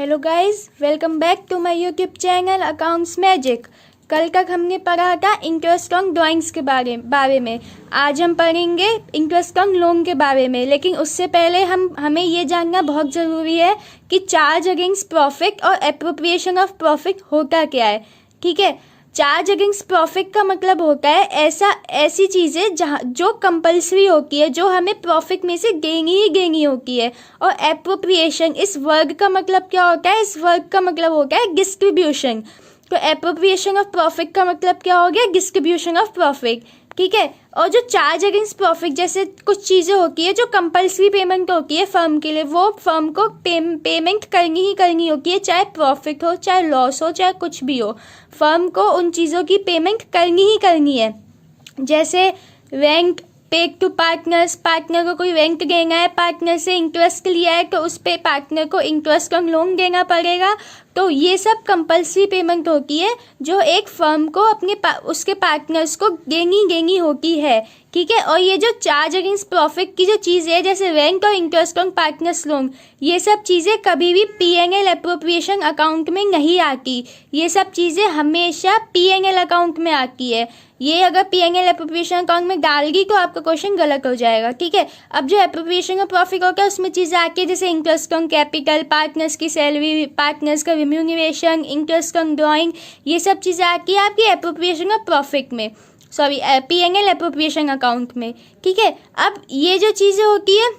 Hello guys, welcome back to my YouTube channel accounts magic. कल तक हमने पढ़ा था इंटरेस्ट ऑन ड्राइंग्स के बारे में। आज हम पढ़ेंगे इंटरेस्ट ऑन लोन के बारे में, लेकिन उससे पहले हमें ये जानना बहुत ज़रूरी है कि चार्ज अगेंस्ट प्रॉफिट और एप्रोप्रिएशन ऑफ प्रॉफिट होता क्या है। ठीक है, चार्ज अगेंस्ट प्रॉफिट का मतलब होता है ऐसी चीज़ें जो कंपल्सरी होती है, जो हमें प्रॉफिट में से देनी होती है। और एप्रोप्रिएशन, इस वर्ग का मतलब क्या होता है? इस वर्ग का मतलब होता है डिस्ट्रीब्यूशन। तो एप्रोप्रिएशन ऑफ प्रॉफिट का मतलब क्या हो गया? Distribution of profit. ठीक है, और जो चार्ज अगेंस्ट प्रॉफिट जैसे कुछ चीज़ें होती है जो कंपल्सरी पेमेंट होती है फर्म के लिए, वो फर्म को पेमेंट करनी ही करनी होती है, चाहे प्रॉफिट हो, चाहे लॉस हो, चाहे कुछ भी हो। फर्म को उन चीज़ों की पेमेंट करनी ही करनी है। जैसे rent paid to partners, partner को कोई रेंट देना है, पार्टनर से इंटरेस्ट लिया है तो उस पे पार्टनर को इंटरेस्ट ऑन लोन देना पड़ेगा। तो ये सब कंपल्सरी पेमेंट होती है जो एक फर्म को उसके पार्टनर्स को देनी होती है। ठीक है, और ये जो चार्ज अगेंस्ट प्रॉफिट की जो चीज़ है, जैसे रेंट और इंटरेस्ट ऑन पार्टनर्स लोन, ये सब चीज़ें कभी भी P&L एप्रोप्रिएशन अकाउंट में नहीं आती। ये सब चीज़ें हमेशा P&L अकाउंट में आती है। ये अगर P&L एप्रोप्रिएशन अकाउंट में डालगी तो आपका क्वेश्चन गलत हो जाएगा। ठीक है, अब जो एप्रोप्रिएशन ऑफ प्रॉफिट होता है उसमें चीज़ें आती है जैसे इंटरेस्ट ऑन कैपिटल, पार्टनर्स की सैलरी, पार्टनर्स का रिम्यूनरेशन, इंटरेस्ट ऑन ड्राइंग, ये सब चीज़ें आती है आपकी एप्रोप्रिएशन ऑफ प्रॉफिट में, सॉरी P&L एप्रोप्रिएशन अकाउंट में। ठीक है, अब ये जो चीज़ें होती है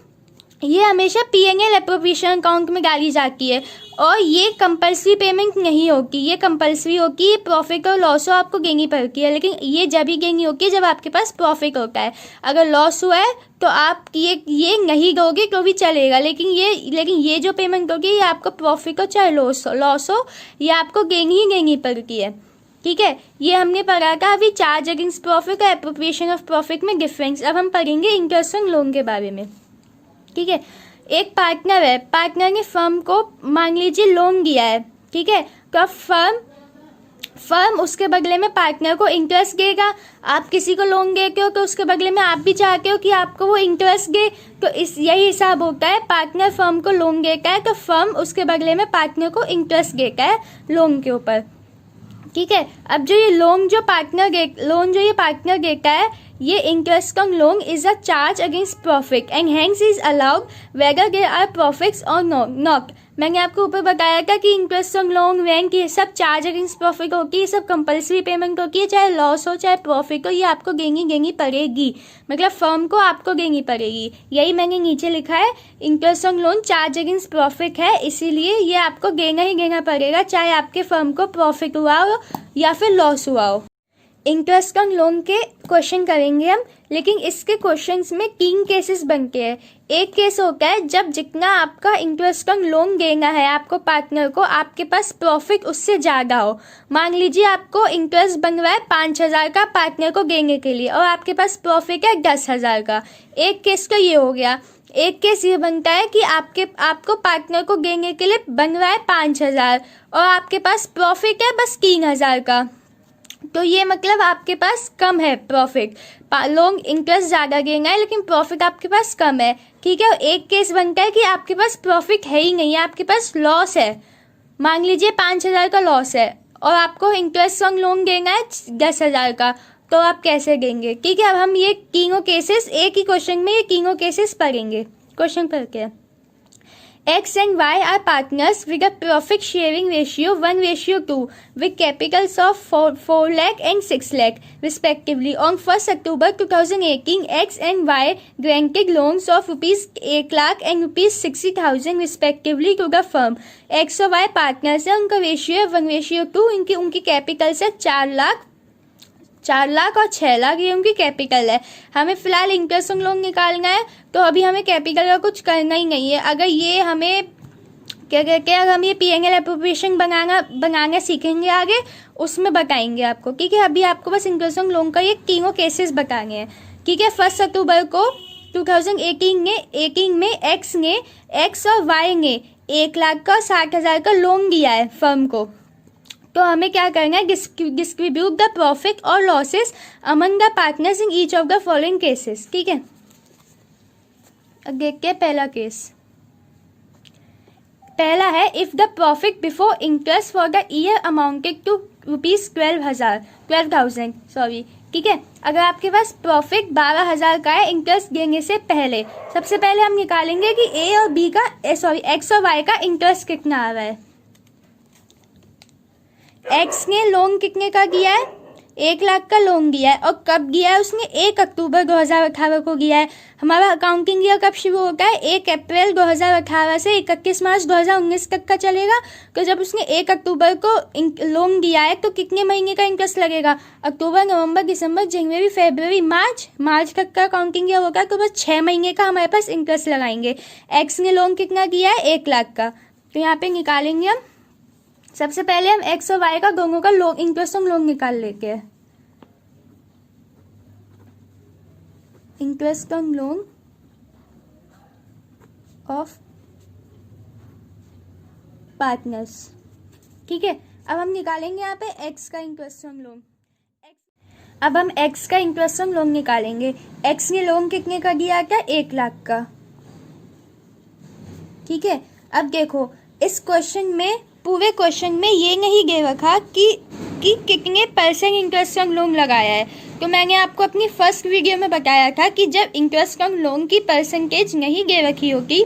ये हमेशा P&L एप्रोप्रिएशन अकाउंट में डाली जाती है और ये कंपल्सरी पेमेंट नहीं होती। ये कंपल्सरी होती है, प्रॉफिट और लॉस हो आपको देनी पड़ती है, लेकिन ये जब भी देनी होती है जब आपके पास प्रॉफिट होता है। अगर लॉस हुआ है तो आप ये नहीं दोगे तो भी चलेगा, लेकिन ये जो पेमेंट होगी ये आपको प्रॉफिट हो चाहे लॉस हो, ये आपको देनी पड़ती है। ठीक है, ये हमने पढ़ा था अभी चार्ज अगेंस्ट प्रॉफिट और एप्रोप्रिएशन ऑफ प्रॉफिट में डिफरेंस। अब हम पढ़ेंगे इंटरेस्ट ऑन लोन के बारे में। ठीक है, एक पार्टनर है, पार्टनर ने फर्म को मान लीजिए लोन दिया है। ठीक है, तो अब फर्म उसके बदले में पार्टनर को इंटरेस्ट देगा। आप किसी को लोन देते हो तो उसके बदले में आप भी चाहते हो कि आपको वो इंटरेस्ट दे, तो यही हिसाब होता है। पार्टनर फर्म को लोन देता है तो फर्म उसके बदले में पार्टनर को इंटरेस्ट देता है लोन के ऊपर। ठीक है, अब जो ये पार्टनर देता है, ये interest on loan is a charge against profit and hence is allowed whether there are profits और नॉट। मैंने आपको ऊपर बताया था कि इंटरेस्ट ऑन लोन, रैंक, ये सब चार्ज अगेंस्ट प्रॉफिट होती है, ये सब कंपल्सरी पेमेंट होती है, चाहे लॉस हो चाहे प्रॉफिट हो, ये आपको देनी पड़ेगी, मतलब फर्म को आपको देनी पड़ेगी। यही मैंने नीचे लिखा है, interest on loan charge against profit है, इसीलिए ये आपको देना पड़ेगा, चाहे आपके फर्म को प्रॉफिट हुआ हो या फिर लॉस हुआ हो। इंटरेस्ट ऑन लोन के क्वेश्चन करेंगे हम, लेकिन इसके क्वेश्चंस में 3 केसेस बनते हैं। एक केस होता है जब जितना आपका इंटरेस्ट ऑन लोन देना है आपको पार्टनर को, आपके पास प्रॉफिट उससे ज़्यादा हो। मान लीजिए आपको इंटरेस्ट बन रहा है 5,000 का पार्टनर को देने के लिए और आपके पास प्रॉफिट है 10,000 का। एक केस तो ये हो गया। एक केस ये बनता है कि आपको पार्टनर को देने के लिए बन रहा है 5,000 और आपके पास प्रॉफिट है बस 3,000 का, तो ये मतलब आपके पास कम है प्रॉफिट। लोन इंटरेस्ट ज़्यादा देना है लेकिन प्रॉफिट आपके पास कम है। ठीक है, एक केस बनता है कि आपके पास प्रॉफिट है ही नहीं है, आपके पास लॉस है। मान लीजिए 5,000 का लॉस है और आपको इंटरेस्ट ऑन लोन देना है 10,000 का, तो आप कैसे देंगे? ठीक है, अब हम ये तीनों केसेस एक ही क्वेश्चन में ये तीनों केसेस पढ़ेंगे। क्वेश्चन पढ़ते हैं। X and Y are partners with a profit sharing ratio 1:2 with capitals of 4 lakh and 6 lakh respectively. On 1st October 2018, X and Y granted loans of rupees 1 lakh and rupees 60,000 respectively to the firm. X और Y partners है, उनका ratio है 1:2, उनकी capital है 4 लाख और 6 लाख, ये उनकी capital है। हमें फिलहाल इंटरेस्ट ऑन लोन निकालना है तो अभी हमें कैपिटल का कुछ करना ही नहीं है। अगर ये हमें क्या कहते हैं, अगर हम ये P&L एप्रोप्रिएशन बनाना सीखेंगे आगे, उसमें बताएंगे आपको। ठीक है, अभी आपको बस इंटरेस्ट ऑन लोन का ये तीनों केसेस बताने हैं। ठीक है, 1 अक्टूबर को 2018 में एक्स और वाई ने 1 लाख का 60,000 का लोन दिया है फर्म को, तो हमें क्या करना है? डिस्ट्रीब्यूट द प्रॉफिट और losses among the partners in each of the following cases. ठीक है, अब देखते हैं पहला केस। पहला है if the profit before interest for the year amounted to ₹12,000 sorry, ठीक है। अगर आपके पास प्रॉफिट 12,000 का है इंटरेस्ट देने से पहले, सबसे पहले हम निकालेंगे कि ए और बी का एक्स और वाई का इंटरेस्ट कितना आ रहा है। एक्स ने लोन कितने का दिया है, 1 लाख का लोन दिया है, और कब दिया है उसने, 1 अक्टूबर 2018 को दिया है। हमारा अकाउंटिंग ईयर कब शुरू होता है, 1 अप्रैल 2018 से 31 मार्च 2019 तक का चलेगा। तो जब उसने 1 अक्टूबर को लोन दिया है तो कितने महीने का इंटरेस्ट लगेगा, अक्टूबर, नवंबर, दिसंबर, जनवरी, फरवरी, मार्च तक का अकाउंटिंग ईयर होगा। तो बस 6 महीने का हमारे पास इंटरेस्ट लगाएंगे। एक्स ने लोन कितना दिया है, 1 लाख का, तो यहाँ पे निकालेंगे हम। सबसे पहले हम एक्स और वाई का दोनों का लोन इंटरेस्ट हम लोन निकाल लेते हैं। Interest on loan of partners, ठीक है। अब हम निकालेंगे यहाँ पे एक्स का इंटरेस्ट ऑन लोन। अब हम एक्स का इंटरेस्ट ऑन लोन निकालेंगे। एक्स ने लोन कितने का दिया था, 1 लाख का, ठीक है। अब देखो इस क्वेश्चन में, पूरे क्वेश्चन में ये नहीं दे रखा कि कितने परसेंट इंटरेस्ट ऑन लोन लगाया है। तो मैंने आपको अपनी फर्स्ट वीडियो में बताया था कि जब इंटरेस्ट ऑन लोन की परसेंटेज नहीं दे रखी होगी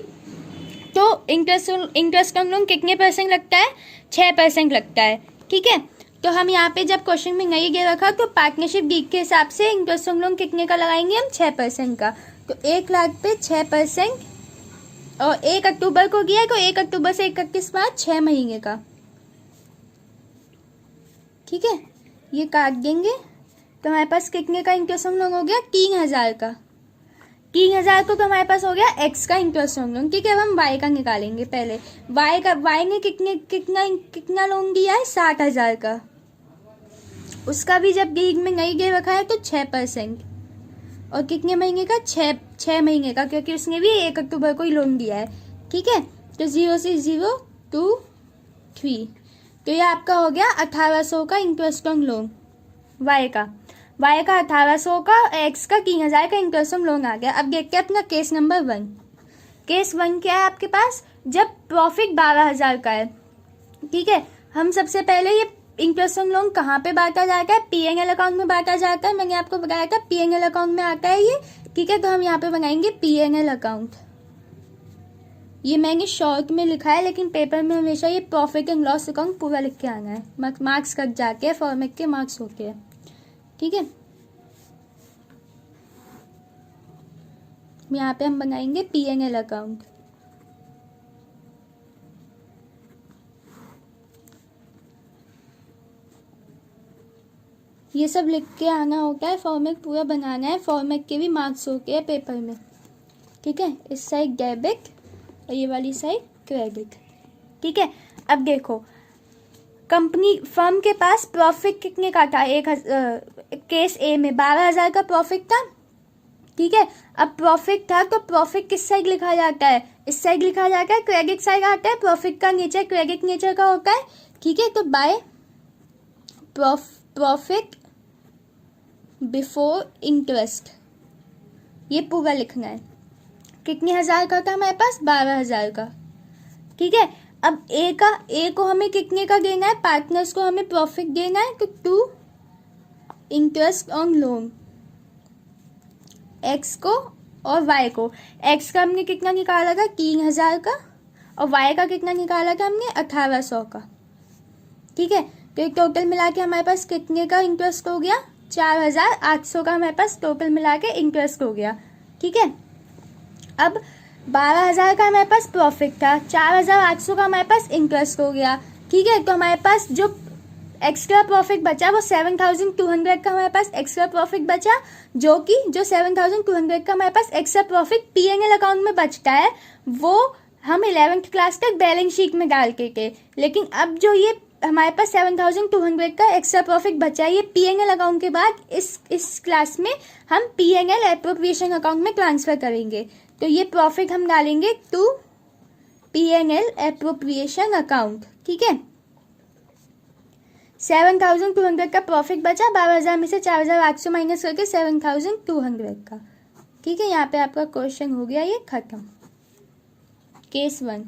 तो इंटरेस्ट ऑन लोन कितने परसेंट लगता है, 6% लगता है, ठीक है। तो हम यहाँ पे जब क्वेश्चन में नहीं दे रखा तो पार्टनरशिप डीड के हिसाब से इंटरेस्ट ऑन लोन कितने का लगाएंगे हम, 6% का। तो 1 लाख पे 6%, और 1 अक्टूबर को गया तो 1 अक्टूबर से 31 मार्च 6 महीने का, ठीक है। ये काट देंगे तो हमारे पास कितने का इंटरेस्ट ऑन लोन हो गया, 3,000 का। 3,000 को तो हमारे पास हो गया एक्स का इंटरेस्ट ऑन लोन, ठीक है। अब हम वाई का निकालेंगे पहले। वाई ने कितना लोन दिया है, 60,000 का। उसका भी जब डीड में नहीं दे रखा है तो 6%, और कितने महीने का, 6 महीने का, क्योंकि उसने भी 1 अक्टूबर को ही लोन दिया है, ठीक है। तो 0 से 0 2 3, तो ये आपका हो गया 1,800 का इंटरेस्ट ऑन लोन वाई का 1,800 का, एक्स का 3,000 का इंटरेस्ट ऑन लोन आ गया। अब देखते हैं अपना केस नंबर 1। केस 1 क्या है आपके पास, जब प्रॉफिट 12,000 का है, ठीक है। हम सबसे पहले ये इंटरेस्ट ऑन लोन कहाँ पे बांटा जाता है, पीएनएल अकाउंट में बांटा जाता है। मैंने आपको बताया था पीएनएल अकाउंट में आता है ये, ठीक है। तो हम यहाँ पे बनाएंगे पीएनएल अकाउंट। ये मैंने शॉर्ट में लिखा है, लेकिन पेपर में हमेशा ये प्रॉफिट एंड लॉस अकाउंट पूरा लिख के आना है, मार्क्स कट जाके हैं, फॉर्मेट के मार्क्स होते हैं, ठीक है। यहाँ पे हम बनाएंगे पीएनएल अकाउंट। ये सब लिख के आना होता है, फॉर्मेट पूरा बनाना है, फॉर्मेट के भी मार्क्स होते हैं पेपर में, ठीक है। इस साइड डेबिट और ये वाली साइड क्रेडिट, ठीक है। अब देखो कंपनी फर्म के पास प्रॉफिट कितने का था, केस ए में 12,000 का प्रॉफिट था, ठीक है। अब प्रॉफिट था तो प्रॉफिट किस साइड लिखा जाता है, इस साइड लिखा जाता है, क्रेडिट साइड आता है। प्रॉफिट का नेचर क्रेडिट नेचर का होता है, ठीक है। तो बाय प्रॉफिट बिफोर इंटरेस्ट ये पूरा लिखना है। कितने हजार का था हमारे पास, 12,000 का, ठीक है। अब ए को हमें कितने का देना है, पार्टनर्स को हमें प्रॉफिट देना है, तो 2 इंटरेस्ट ऑन लोन एक्स को और वाई को। एक्स का हमने कितना निकाला था, 3,000 का, और वाई का कितना निकाला था हमने, 1,800 का, ठीक है। तो टोटल मिला के हमारे पास कितने का इंटरेस्ट हो गया, 4,800 का हमारे पास टोटल मिला के इंटरेस्ट हो गया, ठीक है। अब 12,000 का हमारे पास प्रॉफिट था, 4,800 का हमारे पास इंटरेस्ट हो गया, ठीक है। तो हमारे पास जो एक्स्ट्रा प्रॉफिट बचा वो 7,200 का हमारे पास एक्स्ट्रा प्रॉफिट बचा, जो 7,200 का हमारे पास एक्स्ट्रा प्रॉफिट पीएनएल अकाउंट में बचता है, वो हम 11th क्लास तक बैलेंस शीट में डाल के थे। लेकिन अब जो ये हमारे पास 7,200 का एक्स्ट्रा प्रॉफिट बचा है, ये पीएनएल अकाउंट के बाद इस क्लास में हम पीएनएल एप्रोप्रिएशन अकाउंट में ट्रांसफर करेंगे। तो ये प्रॉफिट हम डालेंगे टू पीएनएल एप्रोप्रिएशन अकाउंट, ठीक है। 7,200 का प्रॉफिट बचा, 12,000 में से 4,800 माइनस करके 7,200 का, ठीक है। यहाँ पे आपका क्वेश्चन हो गया ये खत्म, केस 1।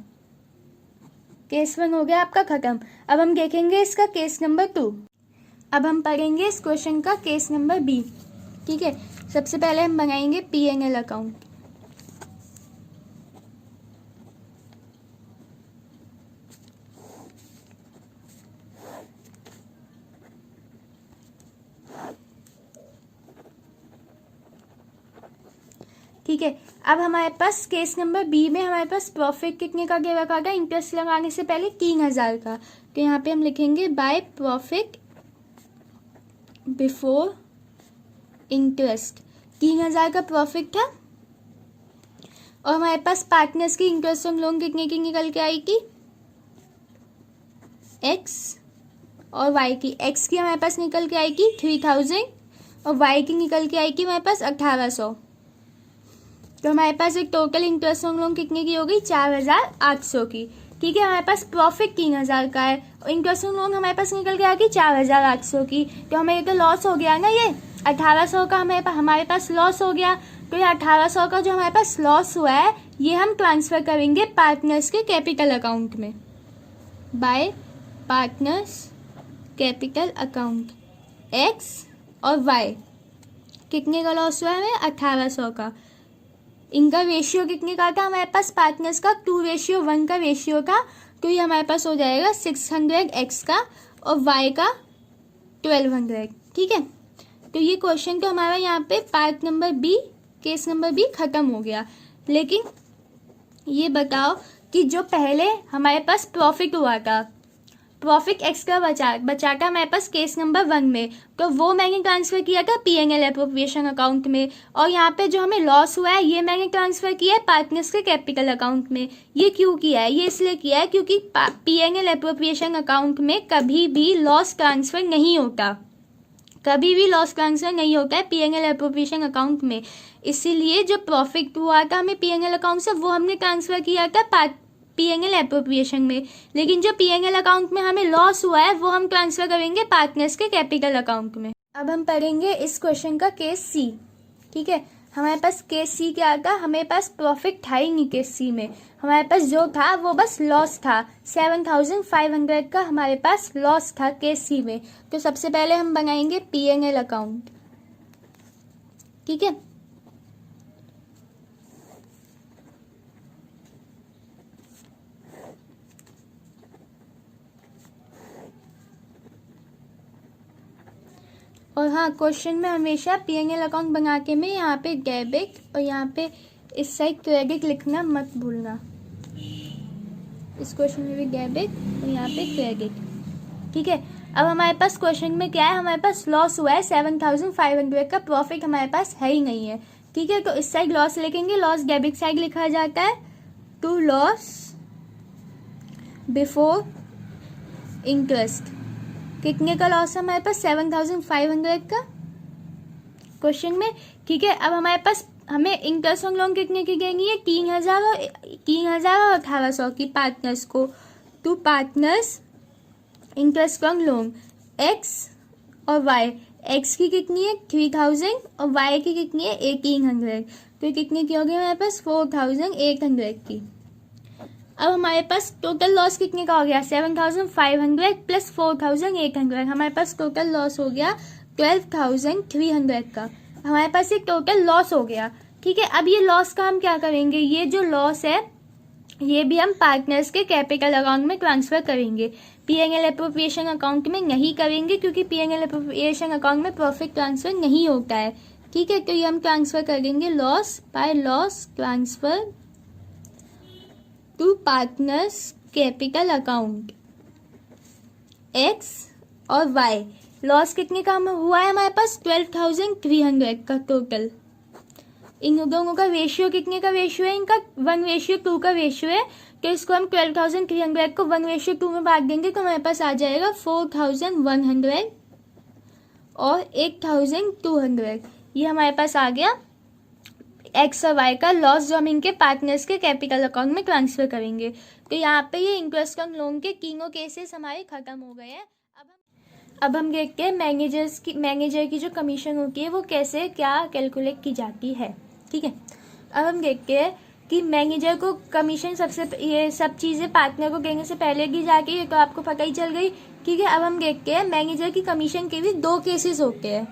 केस 1 हो गया आपका खत्म। अब हम देखेंगे इसका केस नंबर 2। अब हम पढ़ेंगे इस क्वेश्चन का केस नंबर बी। ठीक है, सबसे पहले हम बनाएंगे P&L अकाउंट। ठीक है, अब हमारे पास केस नंबर बी में हमारे पास प्रॉफिट कितने का दे रखा था इंटरेस्ट लगाने से पहले 3,000 का। तो यहाँ पे हम लिखेंगे बाय प्रॉफिट बिफोर इंटरेस्ट। 3,000 का प्रॉफिट था और हमारे पास पार्टनर्स की इंटरेस्ट ऑन लोन कितने की निकल के आएगी, एक्स और वाई की। एक्स की हमारे पास निकल के आएगी 3,000 और वाई की निकल के आएगी हमारे पास 1,800। तो हमारे पास एक टोटल इंटरेस्ट ऑन लोन कितने की होगी, 4,800 की। ठीक है, हमारे पास प्रॉफिट 3,000 का है और इंटरेस्ट ऑन लोन हमारे पास निकल के आएगी 4,800 की। तो हमें ये तो लॉस हो गया ना, ये 1,800 का हमारे पास लॉस हो गया। तो ये 1,800 का जो हमारे पास लॉस हुआ है ये हम ट्रांसफर करेंगे पार्टनर्स के कैपिटल अकाउंट में, bye partners capital account. X और वाई कितने का लॉस हुआ है, 1,800 का। इनका रेशियो कितने का था हमारे पास, पार्टनर्स का 2:1 का रेशियो था। तो ये हमारे पास हो जाएगा 600 एक्स का और वाई का 1,200। ठीक है, तो ये क्वेश्चन तो हमारा यहाँ पे part number B, case number B खत्म हो गया। लेकिन ये बताओ कि जो पहले हमारे पास प्रॉफिट हुआ था, प्रॉफिट एक्स का बचा था हमारे पास केस नंबर 1 में, तो वो मैंने ट्रांसफर किया था P&L एप्रोप्रिएशन अकाउंट में। और यहाँ पे जो हमें लॉस हुआ है ये मैंने ट्रांसफर किया है पार्टनर्स के कैपिटल अकाउंट में। ये क्यों किया है, ये इसलिए किया है क्योंकि P&L एप्रोप्रिएशन अकाउंट में कभी भी लॉस ट्रांसफर नहीं होता, कभी भी लॉस ट्रांसफर नहीं होता है P&L एप्रोप्रिएशन अकाउंट में। इसीलिए जो प्रॉफिट हुआ था हमें P&L अकाउंट से वो हमने ट्रांसफर किया था P&L एप्रोप्रिएशन में। लेकिन जो P&L अकाउंट में हमें लॉस हुआ है वो हम ट्रांसफर करेंगे पार्टनर्स के कैपिटल अकाउंट में। अब हम पढ़ेंगे इस क्वेश्चन का केस सी। ठीक है, हमारे पास केस सी क्या था, हमारे पास प्रॉफिट था ही नहीं केस सी में, हमारे पास जो था वो बस लॉस था। 7,500 का हमारे पास लॉस था केस सी में। तो सबसे पहले हम बनाएंगे P&L अकाउंट। ठीक है, और हाँ, क्वेश्चन में हमेशा P&L अकाउंट बना के में यहाँ पे डेबिट और यहाँ पे इस साइड क्रेडिट लिखना मत भूलना। इस क्वेश्चन में भी डेबिट और यहाँ पे क्रेडिट। ठीक है, अब हमारे पास क्वेश्चन में क्या है, हमारे पास लॉस हुआ है 7,500 का, प्रॉफिट हमारे पास है ही नहीं है। ठीक है, तो इस साइड लॉस लिखेंगे, लॉस डेबिट साइड लिखा जाता है, टू लॉस बिफोर इंटरेस्ट। कितने का लॉस है हमारे पास, 7,500 का क्वेश्चन में। ठीक है, अब हमारे पास हमें इंटरेस्ट ऑन लोन कितने की देनी है, 3,000 और 1,800 की पार्टनर्स को। To partners interest on loan x और वाई। एक्स की कितनी है 3,000 और वाई की कितनी है 1,800। तो कितने की होगी हमारे पास 4,800 की। अब हमारे पास टोटल लॉस कितने का हो गया, 7,500 प्लस 4,800, हमारे पास टोटल लॉस हो गया 12,300 का। हमारे पास एक टोटल लॉस हो गया। ठीक है, अब ये लॉस का हम क्या करेंगे, ये जो लॉस है ये भी हम पार्टनर्स के कैपिटल अकाउंट में ट्रांसफर करेंगे, P&L एप्रोप्रिएशन अकाउंट में नहीं करेंगे क्योंकि P&L एप्रोप्रिएशन अकाउंट में प्रॉफिट ट्रांसफर नहीं होता है। ठीक है, तो ये हम ट्रांसफर कर देंगे loss by loss transfer to partners capital account x और वाई। लॉस कितने का हुआ है हमारे पास 12,300 का टोटल। इन दोनों का रेशियो कितने का रेशियो है, इनका 1:2 का रेशियो है। तो इसको हम 12,300 को 1:2 में बांट देंगे तो हमारे पास आ जाएगा 4,100 और 8,200। ये हमारे पास आ गया एक्स और वाई का लॉस जो हम इनके पार्टनर्स के कैपिटल अकाउंट में ट्रांसफर करेंगे। तो यहाँ पे ये इंटरेस्ट ऑन लोन के तीनों केसेस हमारे खत्म हो गए हैं। अब हम देखते हैं मैनेजर की जो कमीशन होती है वो कैसे क्या कैलकुलेट की जाती है। ठीक है, अब हम देखते हैं कि मैनेजर को कमीशन ये सब चीज़ें पार्टनर को देने से पहले की जाके, ये तो आपको पता ही चल गई। ठीक है, अब हम देखते हैं मैनेजर की कमीशन के भी 2 केसेस होते हैं।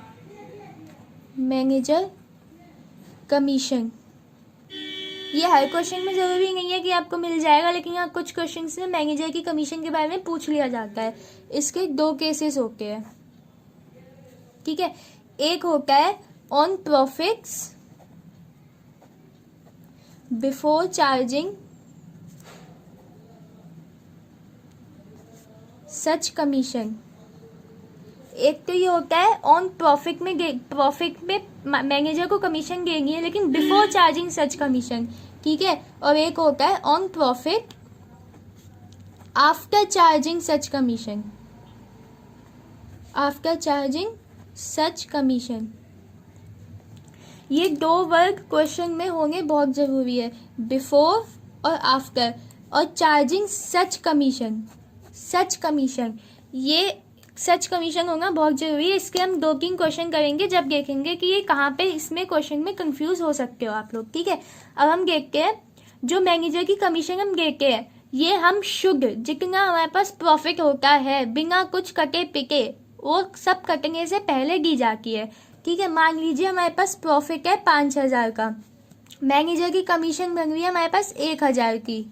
मैनेजर कमीशन, ये हर क्वेश्चन में ज़रूरी नहीं है कि आपको मिल जाएगा, लेकिन यहाँ कुछ क्वेश्चन में मैनेजर की कमीशन के बारे में पूछ लिया जाता है। इसके 2 केसेस होते हैं। ठीक है, एक होता है on profits before charging such commission. एक तो ये होता है ऑन प्रॉफिट में मैनेजर को कमीशन देनी है लेकिन बिफोर चार्जिंग सच कमीशन। ठीक है, और एक होता है on profit after charging such commission. After charging such commission, ये 2 वर्ड क्वेश्चन में होंगे, बहुत जरूरी है, बिफोर और आफ्टर, और चार्जिंग सच कमीशन। सच कमीशन, ये सच कमीशन होना बहुत जरूरी है। इसके हम 2-3 क्वेश्चन करेंगे जब देखेंगे कि ये कहाँ पे इसमें क्वेश्चन में कंफ्यूज हो सकते हो आप लोग। ठीक है, अब हम देखते हैं जो मैनेजर की कमीशन हम देते हैं, ये हम शुद्ध जितना हमारे पास प्रॉफिट होता है बिना कुछ कटे पिटे, वो सब कटने से पहले दी जाती है। ठीक है, मान लीजिए हमारे पास प्रॉफिट है 5,000 का, मैनेजर की कमीशन बन रही है हमारे पास 1,000 की।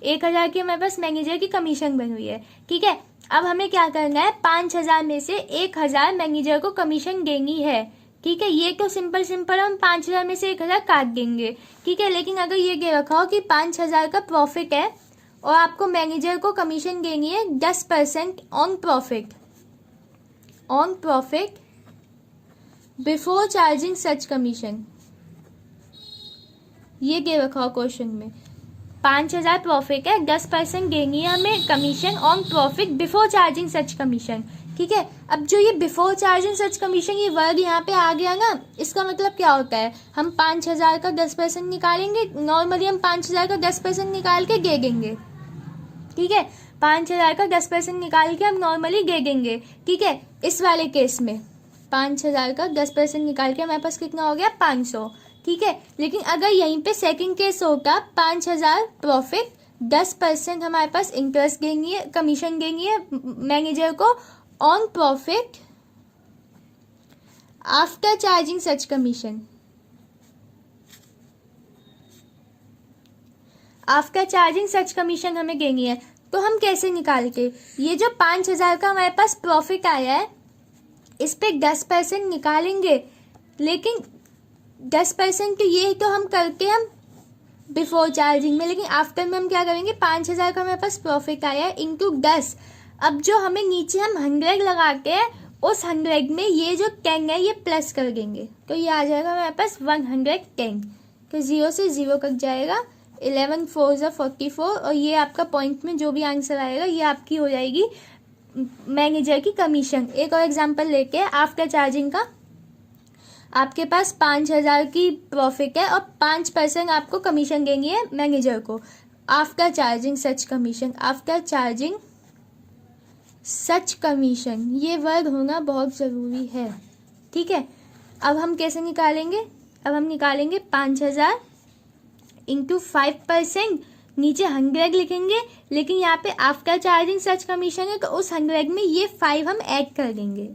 1,000 की हमारे पास मैनेजर की कमीशन बन रही है। ठीक है, अब हमें क्या करना है, 5,000 में से 1,000 मैनेजर को कमीशन देनी है। ठीक है, ये तो सिंपल हम 5,000 में से 1,000 काट देंगे। ठीक है, लेकिन अगर ये कह रखा हो कि 5,000 का प्रॉफिट है और आपको मैनेजर को कमीशन देनी है 10% on profit before charging such commission, ये दे रखा हो क्वेश्चन में, 5,000 प्रॉफिट है, 10% देनी है हमें commission on profit before charging such commission. ठीक है, अब जो ये बिफोर चार्जिंग सच कमीशन ये वर्ड यहाँ पे आ गया ना, इसका मतलब क्या होता है, हम 5,000 का 10% निकालेंगे। नॉर्मली हम 5,000 का 10% निकाल के दे देंगे। ठीक है, 5,000 का 10% निकाल के हम नॉर्मली दे देंगे। ठीक है, इस वाले केस में 5,000 का 10% निकाल के हमारे पास कितना हो गया, 500। ठीक है, लेकिन अगर यहीं पे सेकंड केस होगा 5,000 प्रॉफिट, 10% हमारे पास इंटरेस्ट देंगी है, कमीशन देंगी है मैनेजर को on profit after charging such commission. After charging such commission हमें देनी है, तो हम कैसे निकाल के, ये जो 5,000 का हमारे पास प्रॉफिट आया है इस पे 10% निकालेंगे, लेकिन 10% तो ये तो हम करके हम बिफोर चार्जिंग में, लेकिन आफ्टर में हम क्या करेंगे, 5,000 का हमारे पास प्रॉफिट आया है इंटू 10। अब जो हमें नीचे हम 100 लगाते हैं उस 100 में ये जो 10 है ये प्लस कर देंगे, तो ये आ जाएगा हमारे पास 110। तो 0 से 0 कट जाएगा, 11 4 44, और ये आपका पॉइंट में जो भी आंसर आएगा ये आपकी हो जाएगी मैनेजर की कमीशन। एक और एग्जांपल लेके आफ्टर चार्जिंग का, आपके पास 5,000 की प्रॉफिट है और 5% आपको कमीशन देनी है मैनेजर को आफ्टर चार्जिंग सच कमीशन। आफ्टर चार्जिंग सच कमीशन, ये वर्ड होना बहुत ज़रूरी है। ठीक है, अब हम कैसे निकालेंगे, अब हम निकालेंगे 5,000 इंटू 5%, नीचे 100 लिखेंगे, लेकिन यहाँ पे आफ्टर चार्जिंग सच कमीशन है तो उस 100 में ये 5 हम ऐड कर देंगे,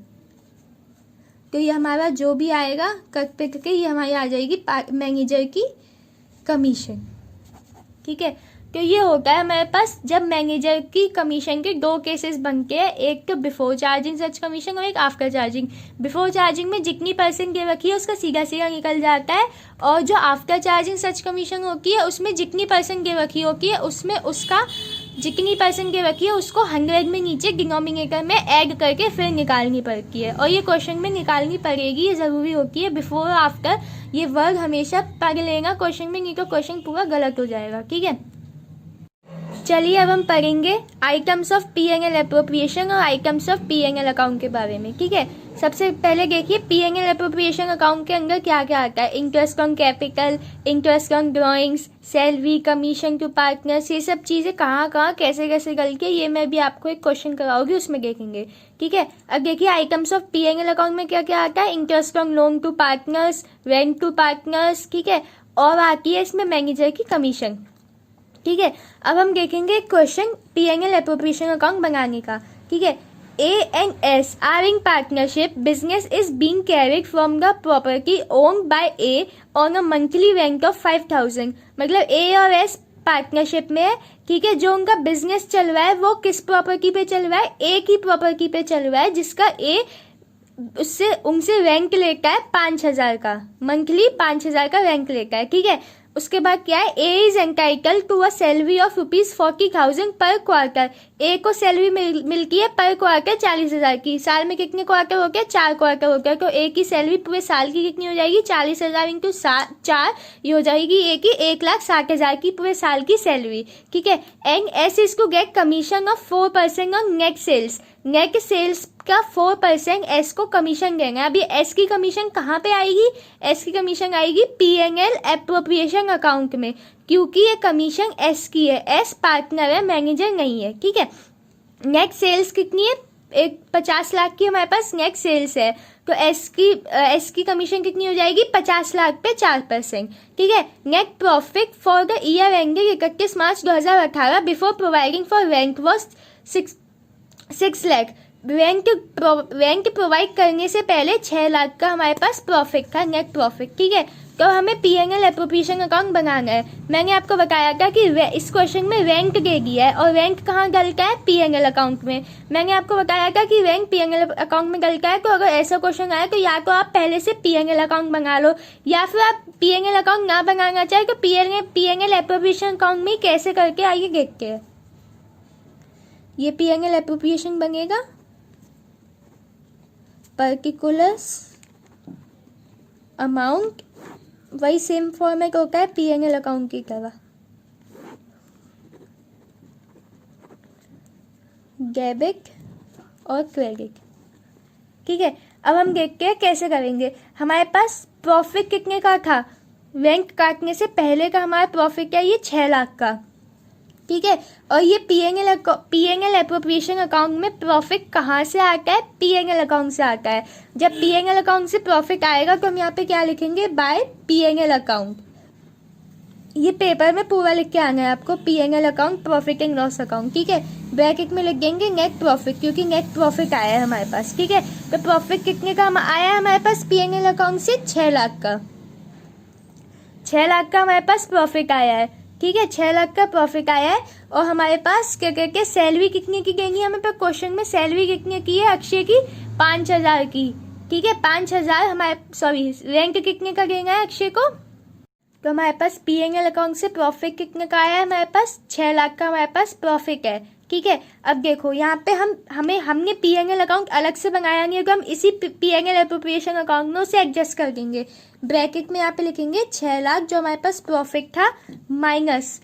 तो ये हमारा जो भी आएगा कट पिट के ये हमारी आ जाएगी मैनेजर की कमीशन। ठीक है, तो ये होता है हमारे पास जब मैनेजर की कमीशन के 2 केसेस बनते हैं, एक तो बिफोर चार्जिंग सच कमीशन और एक आफ्टर चार्जिंग। बिफोर चार्जिंग में जितनी % दे रखी है उसका सीधा सीधा निकल जाता है, और जो आफ्टर चार्जिंग सच कमीशन होती है उसमें जितनी % दे रखी होती है उसमें उसका जितनी % दे रखी है उसको 100 में नीचे डिनोमिनेटर में ऐड करके फिर निकालनी पड़ती है, और ये क्वेश्चन में निकालनी पड़ेगी, ये ज़रूरी होती है। बिफोर और आफ्टर ये वर्ड हमेशा पढ़ लेना क्वेश्चन में, नहीं तो क्वेश्चन पूरा गलत हो जाएगा। ठीक है, चलिए अब हम पढ़ेंगे आइटम्स ऑफ P&L अप्रोप्रिएशन और आइटम्स ऑफ P&L अकाउंट के बारे में। ठीक है, सबसे पहले देखिए P&L अप्रोप्रिएशन अकाउंट के अंदर क्या क्या आता है, interest on capital, interest on drawings, salary, commission to partners, ये सब चीज़ें कहाँ कहाँ कैसे कैसे गल के, ये मैं भी आपको एक क्वेश्चन कराऊंगी उसमें देखेंगे। ठीक है, अब देखिए आइटम्स ऑफ P&L अकाउंट में क्या क्या आता है, interest on loan to partners, rent to partners. ठीक है, और आती है इसमें मैनेजर की कमीशन। ठीक है, अब हम देखेंगे क्वेश्चन P&L एप्रोप्रिएशन अकाउंट बनाने का। ठीक है, A and S are in partnership. Business is being carried from the property owned by A on a monthly rent of 5,000. मतलब A और S पार्टनरशिप में है। ठीक है, जो उनका बिजनेस चल रहा है वो किस प्रॉपर्टी पे चल रहा है? ए की प्रॉपर्टी पे चल रहा है, जिसका ए उससे उनसे रेंट लेता है 5,000 का, मंथली 5,000 का रेंट लेता है। ठीक है, उसके बाद क्या है? A is entitled to a salary of ₹40,000 per quarter. ए को सैलरी मिलती है पर क्वार्टर 40,000 की। साल में कितने क्वार्टर हो गया? 4 क्वार्टर हो गया। तो ए की सैलरी पूरे साल की कितनी हो जाएगी? 40,000 इंटू 4, ये हो जाएगी ए की 1,60,000 की पूरे साल की सैलरी। ठीक है, and S is to get commission of 4% on net sales. Net sales का 4% एस को कमीशन देंगे। अभी एस की कमीशन कहाँ पे आएगी? एस की कमीशन आएगी P&L एप्रोप्रिएशन अकाउंट में, क्योंकि ये कमीशन एस की है। एस पार्टनर है, मैनेजर नहीं है। ठीक है, नेट सेल्स कितनी है? 50 लाख की हमारे पास नेट सेल्स है, तो एस की कमीशन कितनी हो जाएगी? 50 लाख पे 4%। ठीक है, net profit for the year ending 31 March 2018 before providing for rent was 6 lakh. Rent provide करने से पहले 6 लाख का हमारे पास प्रॉफिट था, नेट प्रॉफिट। ठीक है, तो हमें P&L एप्रोप्रिएशन अकाउंट बनाना है। मैंने आपको बताया था कि इस क्वेश्चन में रेंट दे दिया है, और रेंट कहाँ डलता है? P&L अकाउंट में। मैंने आपको बताया था कि रेंट P&L अकाउंट में डलता है। तो अगर ऐसा क्वेश्चन आए तो या तो आप पहले से P&L अकाउंट बना लो, या फिर आप P&L अकाउंट ना बनाना चाहे तो P&L एप्रोप्रिएशन अकाउंट में कैसे करके आइए देखते हैं। ये P&L एप्रोप्रिएशन बनेगा, पर्टिकुलर्स अमाउंट, वही सेम फॉर्मेट होता है P&L अकाउंट की तरह। डेबिट और क्रेडिट। ठीक है, अब हम देखते हैं कैसे करेंगे। हमारे पास प्रॉफिट कितने का था? रेंट काटने से पहले का हमारा प्रॉफिट है ये 6 लाख का। ठीक है, और ये P&L एप्रोप्रिएशन अकाउंट में प्रॉफिट कहाँ से आता है? P&L अकाउंट से आता है। जब P&L अकाउंट से प्रॉफिट आएगा तो हम यहाँ पे क्या लिखेंगे? Bye P&L account. ये पेपर में पूरा लिख के आना है आपको, P&L account, profit and loss account. ठीक है, ब्रैकेट में लिख देंगे नेट प्रॉफिट, क्योंकि नेट प्रॉफिट आया है हमारे पास। ठीक है, तो प्रॉफिट कितने का आया है हमारे पास P&L अकाउंट से? 6 लाख का। 6 लाख का हमारे पास प्रॉफिट आया है। ठीक है, 6 लाख का प्रॉफिट आया है, और हमारे पास क्या कहते, सैलरी कितने की देंगी हमें? पर क्वेश्चन में सैलरी कितने की है अक्षय की? 5,000 की। ठीक है, 5,000 रेंट कितने का देना है अक्षय को? तो हमारे पास P&L अकाउंट से प्रॉफिट कितने का आया है? हमारे पास 6 लाख का हमारे पास प्रॉफिट है। ठीक है, अब देखो यहाँ पे हमने P&L अकाउंट अलग से बनाया नहीं है, तो हम इसी P&L एप्रोप्रिएशन अकाउंट में उसे एडजस्ट कर देंगे। ब्रैकेट में यहाँ पे लिखेंगे 6 लाख जो हमारे पास प्रॉफिट था, माइनस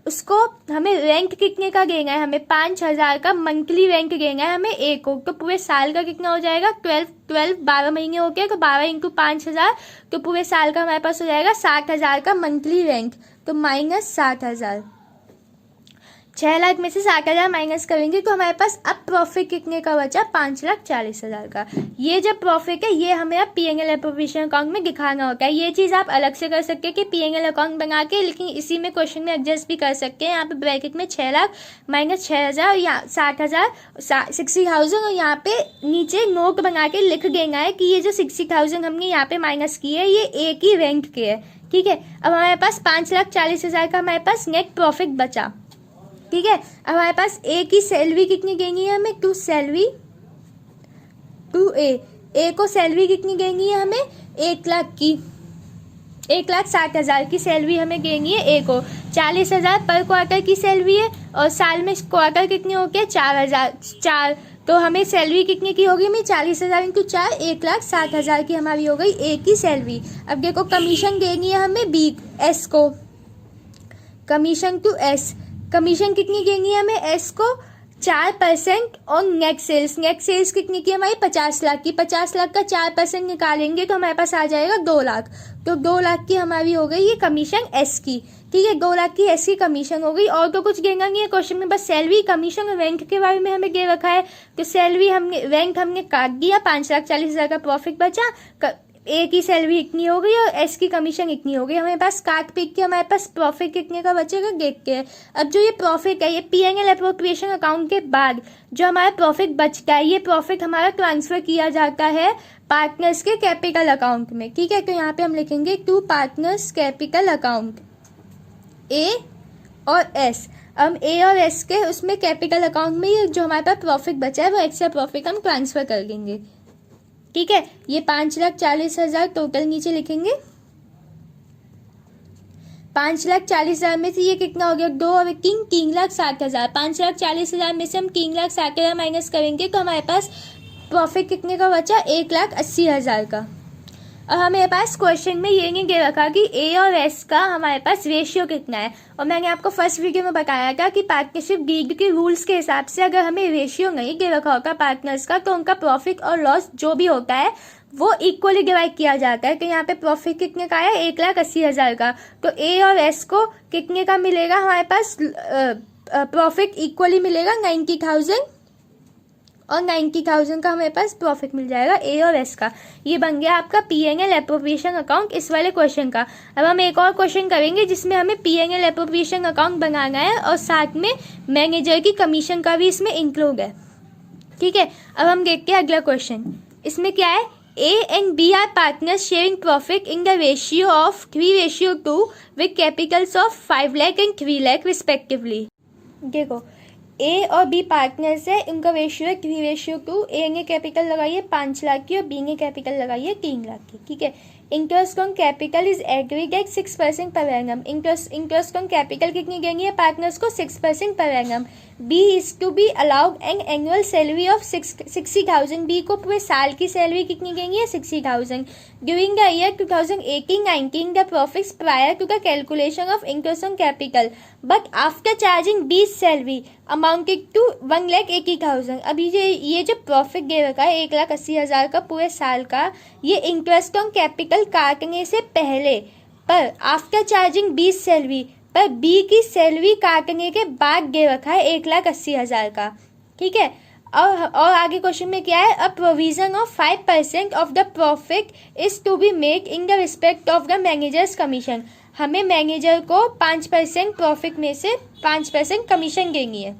उसको हमें रेंट कितने का देना है? हमें 5,000 का मंथली रेंट देना है हमें एक को। तो पूरे साल का कितना हो जाएगा? 12 महीने हो गए, तो 12 इंटू 5,000, तो पूरे साल का हमारे पास हो जाएगा 60,000 का मंथली रेंट। तो माइनस 60,000, 6 लाख में से 60,000 माइनस करेंगे तो हमारे पास अब प्रॉफिट कितने का बचा? 5,40,000 का। ये जब प्रॉफिट है ये हमें अब P&L एप्रोप्रिएशन अकाउंट में दिखाना होता है। ये चीज़ आप अलग से कर सकते हैं कि P&L अकाउंट बना के, लेकिन इसी में क्वेश्चन में एडजस्ट भी कर सकते हैं। यहाँ पे ब्रैकेट में 6 लाख माइनस 6,000 और यहाँ 60,000 और यहाँ पे नीचे नोट बना के लिख देना है कि ये जो 60,000 हमने यहाँ पे माइनस की है ये एक ही रेंट के है। ठीक है, अब हमारे पास 5,40,000 का हमारे पास नेट प्रॉफिट बचा। ठीक है, अब हमारे पास ए की सैलरी कितनी देनी है हमें? टू ए को सैलरी कितनी देनी है हमें? 1 लाख की, 1,60,000 की सैलरी हमें देनी है ए को। 40,000 पर क्वार्टर की सैलरी है, और साल में क्वार्टर कितने हो गए? 4,000। तो हमें सैलरी कितने की होगी? हमें 40,000 इंटू 4, 1,60,000 की हमारी हो गई ए की सैलरी। अब देखो कमीशन देनी है हमें एस को, कमीशन टू एस। कमीशन कितनी देनी है हमें एस को? 4% और नेट सेल्स। नेट सेल्स कितनी की हमारी? 50 लाख की। 50 लाख का 4% निकालेंगे तो हमारे पास आ जाएगा 2 लाख। तो 2 लाख की हमारी हो गई ये कमीशन एस की। ठीक है, 2 लाख की एस की कमीशन हो गई, और तो कुछ देना नहीं है क्वेश्चन में, बस सैलरी, कमीशन और रेंट के बारे में हमें दे रखा है। तो सैलरी रेंट हमने काट दिया, 5,40,000 का प्रॉफिट बचा, ए की सैलरी इतनी हो गई और एस की कमीशन इतनी हो गई, हमारे पास काट पीट के हमारे पास प्रॉफिट कितने का बचेगा देखते हैं। अब जो ये प्रॉफिट है, ये P&L एप्रोप्रिएशन अकाउंट के बाद जो हमारा प्रॉफिट बचता है, ये प्रॉफिट हमारा ट्रांसफर किया जाता है पार्टनर्स के कैपिटल अकाउंट में। ठीक है, तो यहाँ पे हम लिखेंगे टू पार्टनर्स कैपिटल अकाउंट ए और एस। हम ए और एस के उसमें कैपिटल अकाउंट में ये जो हमारे पास प्रॉफिट बचा है वो एक्स्ट्रा प्रॉफिट हम ट्रांसफर कर देंगे। ठीक है, ये 5,40,000 टोटल नीचे लिखेंगे। 5,40,000 में से ये कितना हो गया, 2 और 3,60,000। 5,40,000 में से हम 3,60,000 माइनस करेंगे तो हमारे पास प्रॉफिट कितने का बचा, 1,80,000 का। और हमारे पास क्वेश्चन में ये नहीं दे रखा कि ए और एस का हमारे पास रेशियो कितना है। और मैंने आपको फर्स्ट वीडियो में बताया था कि पार्टनरशिप डीड के रूल्स के हिसाब से अगर हमें रेशियो नहीं दे रखा होता पार्टनर्स का तो उनका प्रॉफिट और लॉस जो भी होता है वो इक्वली डिवाइड किया जाता है। तो यहाँ पे प्रॉफिट कितने का है, 1,80,000 का। तो ए और एस को कितने का मिलेगा, हमारे पास प्रॉफिट इक्वली मिलेगा 90,000 और 90,000 का हमारे पास प्रॉफिट मिल जाएगा ए और एस का। ये बन गया आपका P&L एप्रोप्रिएशन अकाउंट इस वाले क्वेश्चन का। अब हम एक और क्वेश्चन करेंगे जिसमें हमें P&L एप्रोप्रिएशन अकाउंट बनाना है और साथ में मैनेजर की कमीशन का भी इसमें इंक्लूड है। ठीक है, अब हम देखते हैं अगला क्वेश्चन। इसमें क्या है, A and B are partners sharing profit in the ratio of 3:2 with capitals of 5 lakh and 3 lakh respectively। देखो ए और बी पार्टनर्स है, इनका रेशियो है 3:2। ए ने कैपिटल लगाई है 5 लाख की और बी ने कैपिटल लगाई है 3 लाख की। ठीक है, interest on capital is agreed at 6% पर एनम। इंटरेस्ट ऑन कैपिटल कितनी देंगी है पार्टनर्स को, 6% पर annum. B is to be allowed an annual salary of 60,000। B को पूरे साल की सैलरी कितनी देंगी है, 60,000। During the year 2018-19 the profits prior to the calculation of interest on capital but after charging B salary amounted to 1,80,000। अभी ये जो प्रॉफिट दे रखा है 1,80,000 का पूरे साल का, ये इंटरेस्ट ऑन कैपिटल काटने से पहले पर आफ्टर चार्जिंग बी सैलरी पर बी की सैलरी काटने के बाद दे रखा है 1,80,000 का। ठीक है, और आगे क्वेश्चन में क्या है, a provision of 5% of the profit is to be made in the respect of the managers commission. हमें मैनेजर को 5% प्रॉफिट में से 5% कमीशन देनी है।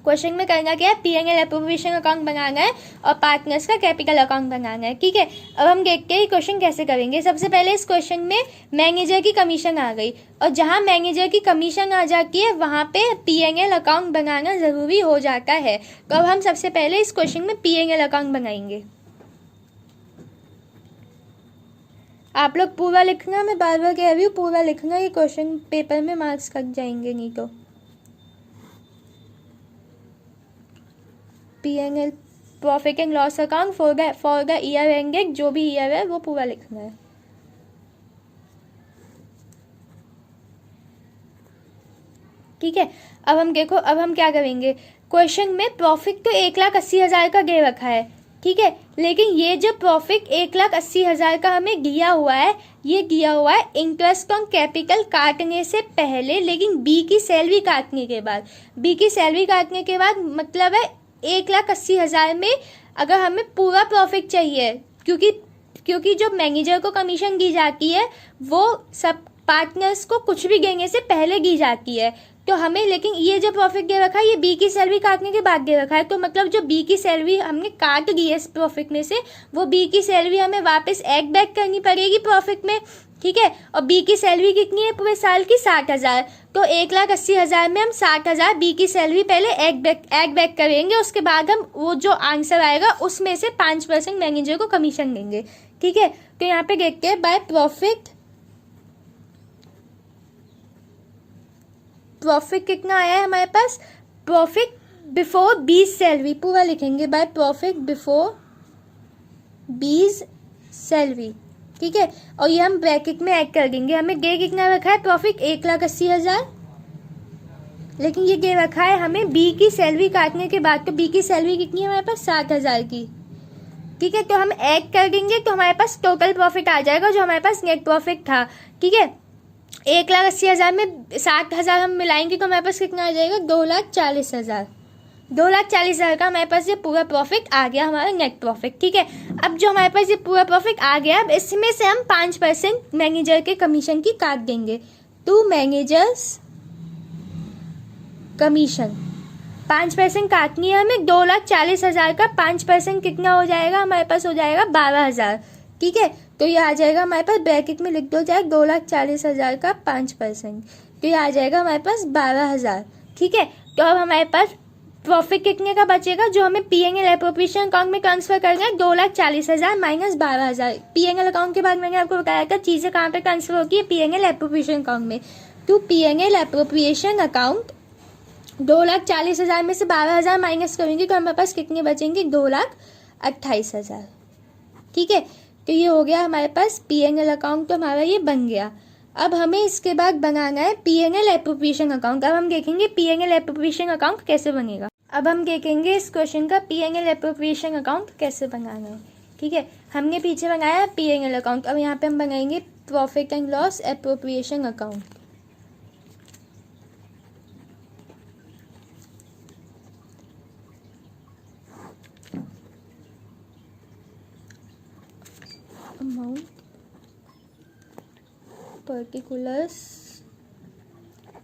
क्वेश्चन में करना क्या है, P&L एप्रोप्रिएशन अकाउंट बनाना है और पार्टनर्स का कैपिटल अकाउंट बनाना है। ठीक है, अब हम देखते हैं क्वेश्चन कैसे करेंगे। सबसे पहले इस क्वेश्चन में मैनेजर की कमीशन आ गई और जहां मैनेजर की कमीशन आ जाती है वहां पे P&L अकाउंट बनाना ज़रूरी हो जाता है। तो अब हम सबसे पहले इस क्वेश्चन में P&L अकाउंट बनाएंगे। आप लोग पूरा लिखना, मैं बार बार कह रही हूँ पूरा लिखना, ये क्वेश्चन पेपर में मार्क्स कट जाएंगे नहीं तो। P&L profit and loss account for the year ended, जो भी ईयर है वो पूरा लिखना है। ठीक है, अब हम देखो, अब हम क्या करेंगे। क्वेश्चन में प्रॉफिट तो 1,80,000 का दे रखा है। ठीक है, लेकिन ये जो प्रॉफिट 1,80,000 का हमें दिया हुआ है, ये दिया हुआ है इंटरेस्ट ऑन कैपिटल काटने से पहले, लेकिन बी की सैलरी काटने के बाद। बी की सैलरी काटने के बाद मतलब है 1,80,000 में अगर हमें पूरा प्रॉफिट चाहिए, क्योंकि जो मैनेजर को कमीशन दी जाती है वो सब पार्टनर्स को कुछ भी देने से पहले दी जाती है, तो हमें, लेकिन ये जो प्रॉफिट दे रखा है ये बी की सैलरी काटने के बाद दे रखा है। तो मतलब जो बी की सैलरी हमने काट दी है इस प्रॉफिट में से, वो बी की सैलरी हमें वापस एड बैक करनी पड़ेगी प्रॉफिट में। ठीक है, और बी की सैलरी कितनी है पूरे साल की, 60,000। तो 1,80,000 में हम 60,000 बी की सैलरी पहले एड बैक करेंगे, उसके बाद हम वो जो आंसर आएगा उसमें से 5% मैनेजर को कमीशन देंगे। ठीक है, तो यहाँ पे देखते हैं बाय प्रॉफिट कितना आया है हमारे पास, प्रॉफिट बिफोर बीज सैलरी पूरा लिखेंगे, बाय प्रॉफिट बिफोर बीज सैलरी। ठीक है, और ये हम ब्रैकेट में ऐड कर देंगे। हमें दे कितना रखा है प्रॉफिट, 1,80,000, लेकिन ये दे रखा है हमें बी की सैलरी काटने के बाद। तो बी की सैलरी कितनी है हमारे पास, 60,000 की। ठीक है, तो हम ऐड कर देंगे तो हमारे पास टोटल प्रॉफिट आ जाएगा जो हमारे पास नेट प्रॉफिट था। ठीक है, 1,80,000 में 60,000 हम मिलाएंगे तो हमारे पास कितना आ जाएगा, 2,40,000। 2,40,000 का हमारे पास ये पूरा प्रॉफिट आ गया, हमारा नेट प्रॉफिट। ठीक है, अब जो हमारे पास ये पूरा प्रॉफिट आ गया, अब इसमें से हम 5% मैनेजर के कमीशन की काट देंगे। टू मैनेजर्स कमीशन 5% काटनी है हमें। 2,40,000 का 5% कितना हो जाएगा, हमारे पास हो जाएगा 12,000। ठीक है, तो ये आ जाएगा हमारे पास, ब्रैकेट में लिख दो जाए 2,40,000 का 5%, तो ये आ जाएगा हमारे पास 12,000। ठीक है, तो अब हमारे पास प्रॉफिट कितने का बचेगा, जो हमें पीएनएल एप्रोप्रिएशन अकाउंट में ट्रांसफर करना है, 2,40,000 माइनस 12,000। पीएनएल अकाउंट के बाद मैंने आपको बताया था चीजें कहाँ पे ट्रांसफर होती है, पीएनएल एप्रोप्रिएशन अकाउंट में। तो पीएनएल एप्रोप्रिएशन अकाउंट 2,40,000 में से 12,000 माइनस करेंगे तो हमारे पास कितने बचेंगे, 2,28,000। ठीक है, तो ये हो गया हमारे पास पीएनएल अकाउंट, तो हमारा ये बन गया। अब हमें इसके बाद बनाना है पीएनएल एप्रोप्रिएशन अकाउंट। अब हम देखेंगे पीएनएल एप्रोप्रिएशन अकाउंट कैसे बनेगा। अब हम देखेंगे इस क्वेश्चन का पीएनएल एप्रोप्रिएशन अकाउंट कैसे बनाना है। ठीक है, हमने पीछे बनाया पीएनएल अकाउंट, अब यहाँ पे हम बनाएंगे profit and loss appropriation account. Amount particulars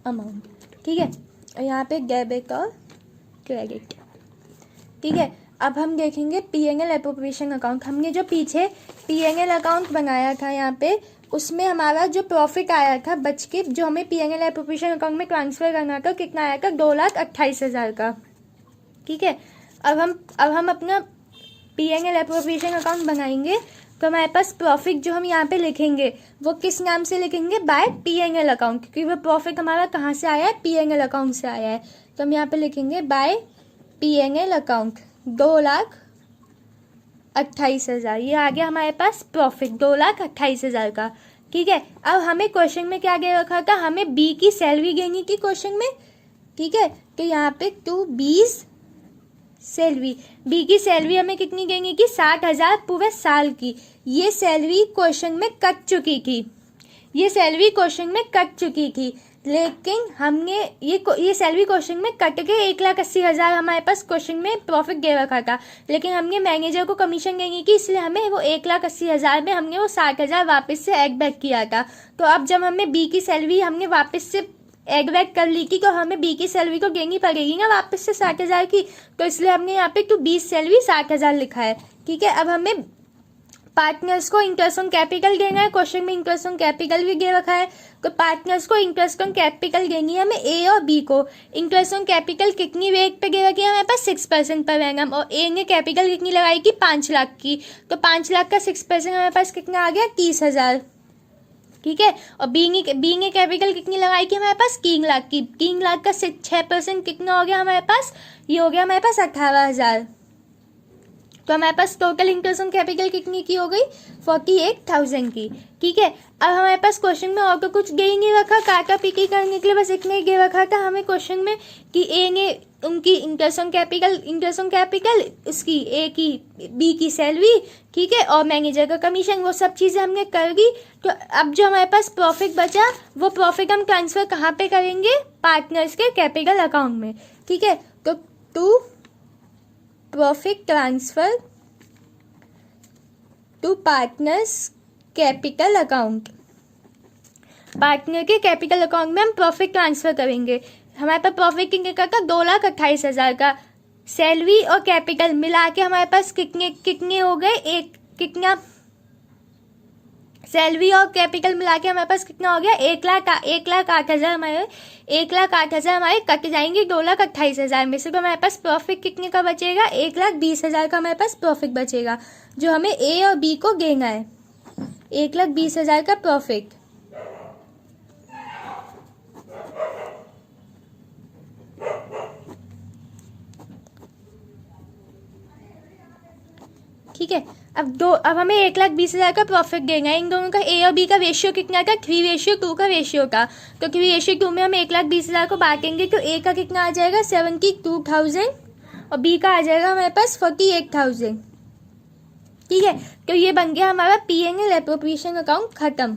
amount. ठीक है, और यहाँ पे डेबिट और क्रेडिट। ठीक है, अब हम देखेंगे पीएनएल एप्रोप्रिएशन अकाउंट। हमने जो पीछे पीएनएल अकाउंट बनाया था यहाँ पे, उसमें हमारा जो प्रॉफिट आया था बच के, जो हमें पीएनएल एप्रोप्रिएशन अकाउंट में ट्रांसफर करना था, कितना आया था, 2,28,000 का। ठीक है, अब हम अपना पीएनएल एप्रोप्रिएशन अकाउंट बनाएंगे, तो हमारे पास प्रॉफिट जो हम यहाँ पे लिखेंगे वो किस नाम से लिखेंगे, बाय पीएनएल अकाउंट, क्योंकि वो प्रॉफिट हमारा कहाँ से आया है, पीएनएल अकाउंट से आया है। तो हम यहाँ पे लिखेंगे बाय पीएनएल अकाउंट 2,28,000। ये आ गया हमारे पास प्रॉफिट 2,28,000 का। ठीक है, अब हमें क्वेश्चन में क्या दे रखा था, हमें बी की सैलरी देनी थी क्वेश्चन में। ठीक है, तो यहाँ पे 2B's सैलरी, बी की सैलरी हमें कितनी देंगे कि 60,000 पूरे साल की। ये सैलरी क्वेश्चन में कट चुकी थी, ये सैलरी क्वेश्चन में कट चुकी थी, लेकिन हमने ये सैलरी क्वेश्चन में कट के 1,80,000 हमारे पास क्वेश्चन में प्रॉफिट दे रखा था, लेकिन हमने मैनेजर को कमीशन देने की, इसलिए हमें वो 1,80,000 में हमने वो 60,000 वापस से एड बैक किया था। तो अब जब हमें बी की सैलरी हमने वापस से एड बैक कर ली थी, तो हमें बी की सैलरी को देनी पड़ेगी ना वापस से 60,000 की, तो इसलिए हमने यहाँ पे 2B's सैलरी 60,000 लिखा है। ठीक है, अब हमें पार्टनर्स को इंटरेस्ट ऑन कैपिटल देना है, क्वेश्चन में इंटरेस्ट ऑन कैपिटल भी दे रखा है, तो पार्टनर्स को इंटरेस्ट ऑन कैपिटल देनी है हमें ए और बी को। इंटरेस्ट ऑन कैपिटल कितनी रेट पे दे रखी है हमारे पास, 6% पर एनम, और ए ने कैपिटल कितनी लगाई की, 5 लाख की, तो 5 लाख का 6% हमारे पास कितना आ गया, 30,000। ठीक है, और बी ने कैपिटल कितनी लगाई की हमारे पास, 3 लाख की, 3 लाख का 6% कितना हो गया हमारे पास, ये हो गया हमारे पास 18,000। तो हमारे पास टोटल इंटरेस्ट ऑन कैपिटल कितनी की हो गई, 48,000 की। ठीक है, अब हमारे पास क्वेश्चन में और तो कुछ दे ही नहीं रखा, काटा पीटी करने के लिए बस इतना ही दे रखा था हमें क्वेश्चन में कि ए ने उनकी इंटरेस्ट ऑन कैपिटल उसकी ए की बी की सैलरी, ठीक है, और मैनेजर का कमीशन, वो सब चीज़ें हमने कर दी। तो अब जो हमारे पास प्रॉफिट बचा, वो प्रॉफिट हम ट्रांसफर कहाँ पे करेंगे, पार्टनर्स के कैपिटल अकाउंट में। ठीक है, तो to profit transfer to partners capital account, partner के कैपिटल अकाउंट में हम प्रॉफिट ट्रांसफर करेंगे। हमारे पास प्रॉफिट कितने का था, 2,28,000 का। सैलरी और कैपिटल मिला के हमारे पास कितने हो गए, कितना सैलरी और कैपिटल मिला के हमारे पास कितना हो गया, 1,08,000 हमारे 1,08,000 हमारे कट जाएंगे 2,28,000 में से। तो हमारे पास प्रॉफिट कितने का बचेगा, 1,20,000 का हमारे पास प्रॉफिट बचेगा, जो हमें ए और बी को देना है, 1,20,000 का प्रॉफिट। ठीक है, अब हमें 1,20,000 का प्रॉफिट देना है। इन दोनों का ए और बी का रेशियो कितना था, 3:2 का रेशियो था। तो 3:2 में हम 1,20,000 को बांटेंगे, तो ए का कितना आ जाएगा, 72,000, और बी का आ जाएगा हमारे पास 48,000। ठीक है, तो ये बन गया हमारा पीएनएल एप्रोप्रिएशन अकाउंट खत्म।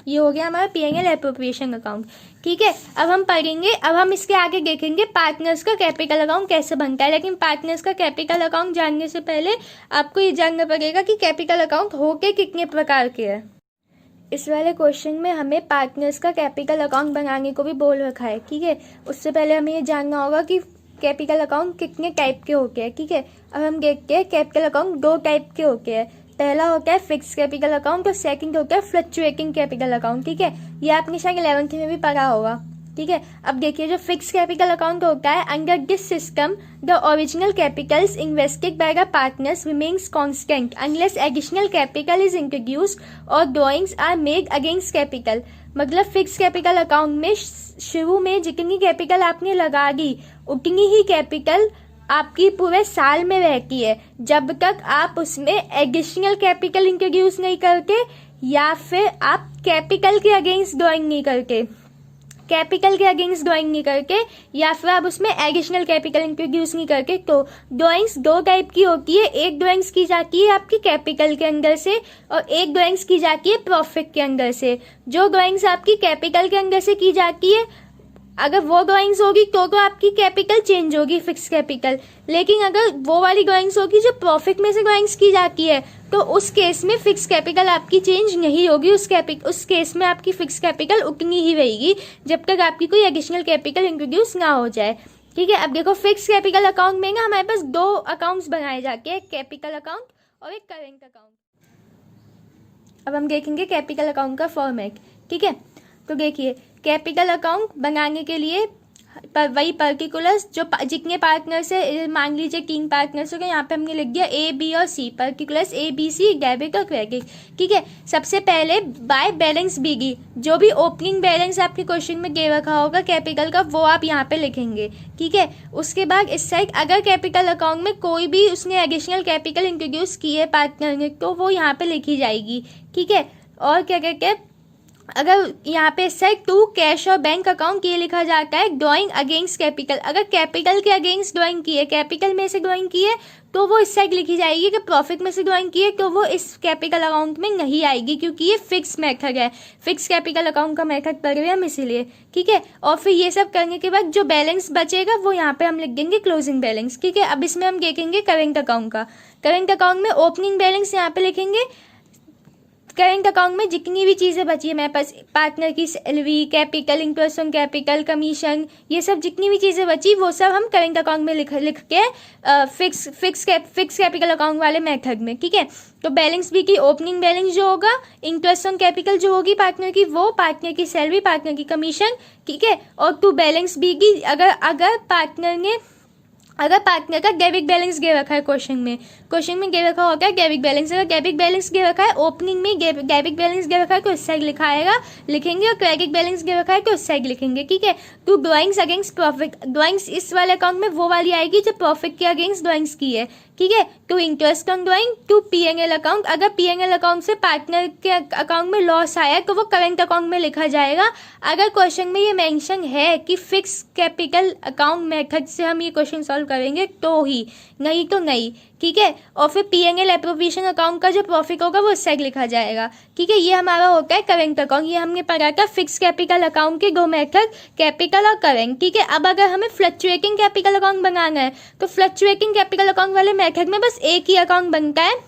ये हो गया हमारा पीएनएल एप्रोप्रिएशन अकाउंट। ठीक है, अब हम पढ़ेंगे, अब हम इसके आगे देखेंगे पार्टनर्स का कैपिटल अकाउंट कैसे बनता है। लेकिन पार्टनर्स का कैपिटल अकाउंट जानने से पहले आपको ये जानना पड़ेगा कि कैपिटल अकाउंट होके कितने प्रकार के हैं। इस वाले क्वेश्चन में हमें पार्टनर्स का कैपिटल अकाउंट बनाने को भी बोल रखा है। ठीक है, उससे पहले हमें ये जानना होगा कि कैपिटल अकाउंट कितने टाइप के होते हैं। ठीक है, अब हम देखते हैं कैपिटल अकाउंट 2 टाइप के होते हैं। पहला होता है फिक्स कैपिटल अकाउंट और सेकंड होता है फ्लक्चुएटिंग कैपिटल अकाउंट। ठीक है, ये आपने शायद 11th में भी पढ़ा होगा। ठीक है, अब देखिए जो फिक्स कैपिटल अकाउंट होता है, under this system the original capitals invested by the partners remains constant unless additional capital is introduced और drawings are made against capital. मतलब फिक्स कैपिटल अकाउंट में शुरू में जितनी कैपिटल आपने लगा दी उतनी ही कैपिटल आपकी पूरे साल में रहती है, जब तक आप उसमें एडिशनल कैपिटल इंट्रोड्यूस नहीं करते या फिर आप कैपिटल के अगेंस्ट ड्राइंग नहीं करते, कैपिटल के अगेंस्ट ड्राइंग नहीं करके या फिर आप उसमें एडिशनल कैपिटल इंट्रोड्यूस नहीं करके। तो ड्राइंग्स 2 टाइप की होती है, एक ड्राइंग्स की जाती है आपकी कैपिटल के अंदर से और एक ड्राइंग्स की जाती है प्रॉफिट के अंदर से। जो ड्राइंग्स आपकी कैपिटल के अंदर से की जाती है, अगर वो ड्राइंग्स होगी तो आपकी कैपिटल चेंज होगी फिक्स कैपिटल। लेकिन अगर वो वाली ड्राइंग्स होगी जो प्रॉफिट में से ड्राइंग्स की जाती है तो उस केस में फिक्स कैपिटल आपकी चेंज नहीं होगी। उस केस में आपकी फिक्स कैपिटल उतनी ही रहेगी जब तक आपकी कोई एडिशनल कैपिटल इंट्रोड्यूस ना हो जाए। ठीक है, अब देखो फिक्स कैपिटल अकाउंट में ना हमारे पास 2 अकाउंट्स बनाए जाते हैं, एक कैपिटल अकाउंट और एक करेंट अकाउंट। अब हम देखेंगे कैपिटल अकाउंट का फॉर्मेट। ठीक है, तो देखिए कैपिटल अकाउंट बनाने के लिए वही पर्टिकुलर्स जो जितने पार्टनर्स है, मान लीजिए 3 पार्टनर्स हो गए, यहाँ पे हमने लिख दिया A, B और C, particulars A, B, C, debit और क्रेडिट। ठीक है, सबसे पहले बाय बैलेंस बीगी, जो भी ओपनिंग बैलेंस आपके क्वेश्चन में दे रखा होगा कैपिटल का वो आप यहाँ पे लिखेंगे। ठीक है, उसके बाद इस साइड अगर कैपिटल अकाउंट में कोई भी उसने एडिशनल कैपिटल इंट्रोड्यूस की है पार्टनर ने तो वो यहाँ पे लिखी जाएगी। ठीक है, और क्या कहते हैं, अगर यहाँ पे साइड 2 कैश और बैंक अकाउंट ये लिखा जाता है ड्राइंग अगेंस्ट कैपिटल। अगर कैपिटल के अगेंस्ट ड्राइंग की है, कैपिटल में से ड्राइंग की है तो वो इस साइड लिखी जाएगी कि प्रॉफिट में से ड्राइंग की है तो वो इस कैपिटल अकाउंट में नहीं आएगी, क्योंकि ये फिक्स मेथड है, फिक्स कैपिटल अकाउंट का मेथड पढ़ रहे हैं हम इसीलिए। ठीक है, और फिर ये सब करने के बाद जो बैलेंस बचेगा वो यहाँ पे हम लिख देंगे क्लोजिंग बैलेंस। ठीक है, अब इसमें हम देखेंगे करेंट अकाउंट का। करेंट अकाउंट में ओपनिंग बैलेंस यहाँ पे लिखेंगे। करेंट अकाउंट में जितनी भी चीज़ें बची है मेरे पास, पार्टनर की salary, capital, interest on capital, commission, ये सब जितनी भी चीज़ें बची वो सब हम करेंट अकाउंट में लिख के फिक्स कैपिटल अकाउंट वाले मेथड में। ठीक है, तो बैलेंस बी की ओपनिंग बैलेंस जो होगा, इंटरेस्ट ऑन कैपिटल जो होगी पार्टनर की वो, पार्टनर की सैलरी, पार्टनर की कमीशन। ठीक है, और टू बैलेंस बी की अगर पार्टनर का डेबिट बैलेंस दे रखा है क्वेश्चन में दे रखा होगा डेबिट बैलेंस, अगर डेबिट बैलेंस दे रखा है ओपनिंग में डेबिट बैलेंस दे रखा है तो इस साइड लिखेंगे और क्रेडिट बैलेंस दे रखा है तो इस साइड लिखेंगे। ठीक है, to drawings against profit, drawings इस वाले अकाउंट में वो वाली आएगी जो प्रॉफिट के अगेंस्ट ड्राइंग्स की है। ठीक है, to interest on drawing, to PNL account, अगर पीएनएल अकाउंट से पार्टनर के अकाउंट में लॉस आया तो वो करेंट अकाउंट में लिखा जाएगा। अगर क्वेश्चन में ये मेंशन है कि फिक्स कैपिटल अकाउंट मेथड से हम ये क्वेश्चन सॉल्व करेंगे तो ही, नहीं तो नहीं। ठीक है, और फिर पीएनएल एप्रोप्रिएशन अकाउंट का जो प्रॉफिट होगा वो इस साइड लिखा जाएगा। ठीक है, ये हमारा होता है करेंट अकाउंट। ये हमने पढ़ा था फिक्स कैपिटल अकाउंट के 2 मेथड, कैपिटल और करेंट। ठीक है, अब अगर हमें फ्लक्चुएटिंग कैपिटल अकाउंट बनाना है तो फ्लक्चुएटिंग कैपिटल अकाउंट वाले मेथड में बस एक ही अकाउंट बनता है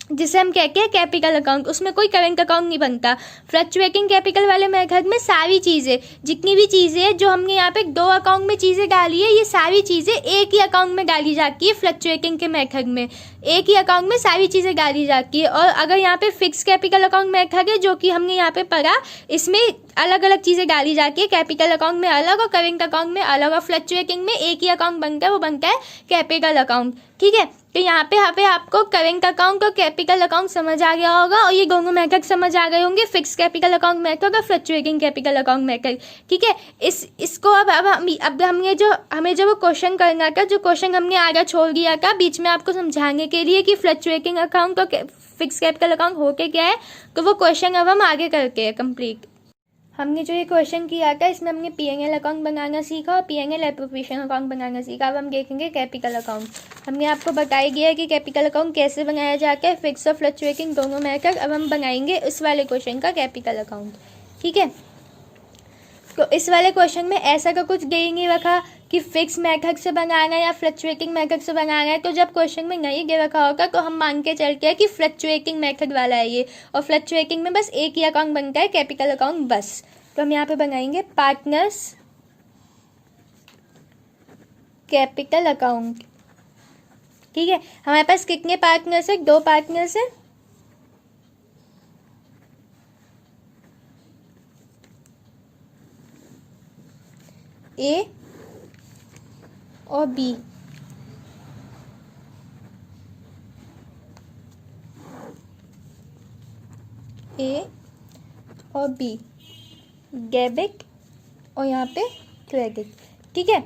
जिसे हम कहते हैं कैपिटल अकाउंट, उसमें कोई करेंट अकाउंट नहीं बनता। फ्लक्चुएटिंग कैपिटल वाले मेथड में सारी चीज़ें, जितनी भी चीज़ें हैं जो हमने यहाँ पे 2 अकाउंट में चीज़ें डाली है, ये सारी चीज़ें एक ही अकाउंट में डाली जाती है। फ्लक्चुएटिंग के मेथड में एक ही अकाउंट में सारी चीज़ें डाली जाती है। और अगर यहाँ पे फिक्स कैपिटल अकाउंट मेथड है जो कि हमने यहाँ पे पढ़ा, इसमें अलग अलग चीज़ें डाली जाती है, कैपिटल अकाउंट में अलग और करेंट अकाउंट में अलग, और फ्लक्चुएटिंग में एक ही अकाउंट बनता है, वो बनता है कैपिटल अकाउंट। ठीक है, तो यहाँ पे आपको करेंट अकाउंट और कैपिटल अकाउंट समझ आ गया होगा और ये दोनों मेथड समझ आ गए होंगे, फिक्स कैपिटल अकाउंट मेथड और फ्लक्चुएटिंग कैपिटल अकाउंट मेथड। ठीक है, इसको अब हमें जो क्वेश्चन करना था, जो क्वेश्चन हमने आगे छोड़ दिया था बीच में आपको समझाने के लिए कि फ्लक्चुएटिंग अकाउंट और फिक्स कैपिटल अकाउंट होके क्या है, तो वो क्वेश्चन अब हम आगे करके है कंप्लीट। हमने जो ये क्वेश्चन किया था इसमें हमने पीएनएल अकाउंट बनाना सीखा और पीएनएल एप्रोप्रिएशन अकाउंट बनाना सीखा। अब हम देखेंगे कैपिटल अकाउंट। हमने आपको बताया गया है कि कैपिटल अकाउंट कैसे बनाया जाता है, फिक्स और फ्लक्चुएटिंग दोनों मेथड। अब हम बनाएंगे इस वाले क्वेश्चन का कैपिटल अकाउंट। ठीक है, तो इस वाले क्वेश्चन में ऐसा का कुछ दे नहीं रखा कि फिक्स मेथड से बनाना है या फ्लक्चुएटिंग मेथड से बनाना है। तो जब क्वेश्चन में नहीं दे रखा होगा तो हम मान के चलते हैं कि फ्लक्चुएटिंग मेथड वाला है ये, और फ्लक्चुएटिंग में बस एक ही अकाउंट बनता है, कैपिटल अकाउंट बस। तो हम यहाँ पे बनाएंगे पार्टनर्स कैपिटल अकाउंट। ठीक है, हमारे पास कितने पार्टनर्स है? 2 पार्टनर्स है। ए और बी। ए और बी, डेबिट और यहाँ पे क्रेडिट। ठीक है,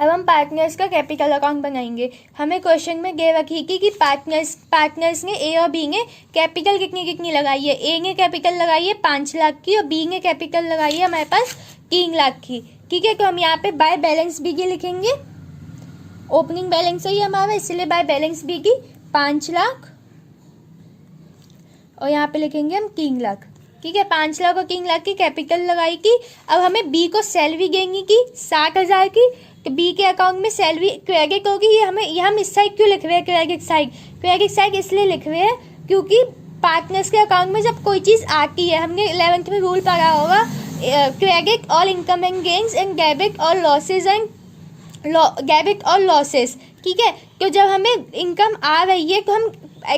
अब हम पार्टनर्स का कैपिटल अकाउंट बनाएंगे। हमें क्वेश्चन में दे रखी थी कि पार्टनर्स ने ए और बी ने कैपिटल कितनी लगाई है। ए ने कैपिटल लगाई है 5 लाख की और बी ने कैपिटल लगाई है हमारे पास 3 लाख की। ठीक है, तो हम यहाँ पे बाय बैलेंस बी की लिखेंगे। ओपनिंग बैलेंस है ये हमारा, इसलिए बाय बैलेंस बी की 5 लाख और यहाँ पे लिखेंगे हम 3 लाख। ठीक है, 5 लाख और 3 लाख की कैपिटल लगाई की। अब हमें बी को सैलरी देंगी की 60,000 की। तो बी के अकाउंट में सैलरी क्रेडिट होगी। ये हम इस साइड क्यों लिख रहे हैं क्रेडिट साइड इसलिए लिख रहे हैं क्योंकि पार्टनर्स के अकाउंट में जब कोई चीज़ आती है, हमने 11th में रूल पढ़ा होगा, credit all income and gains and debit all losses debit और लॉसेस। ठीक है, तो जब हमें इनकम आ रही है तो हम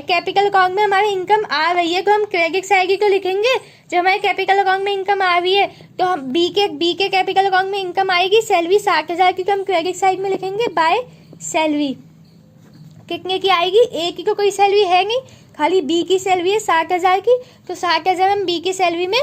कैपिटल अकाउंट में हमारी इनकम आ रही है तो हम क्रेडिट साइड को लिखेंगे। जब हमारे कैपिटल अकाउंट में इनकम आ रही है तो हम बी के कैपिटल अकाउंट में इनकम आएगी सैलरी 60,000 की, तो हम क्रेडिट साइड में लिखेंगे बाय सैलरी। कितने की आएगी? ए की तो कोई सैलरी है नहीं, खाली बी की सैलरी है 60,000 की, तो 60,000 हम बी की सैलरी में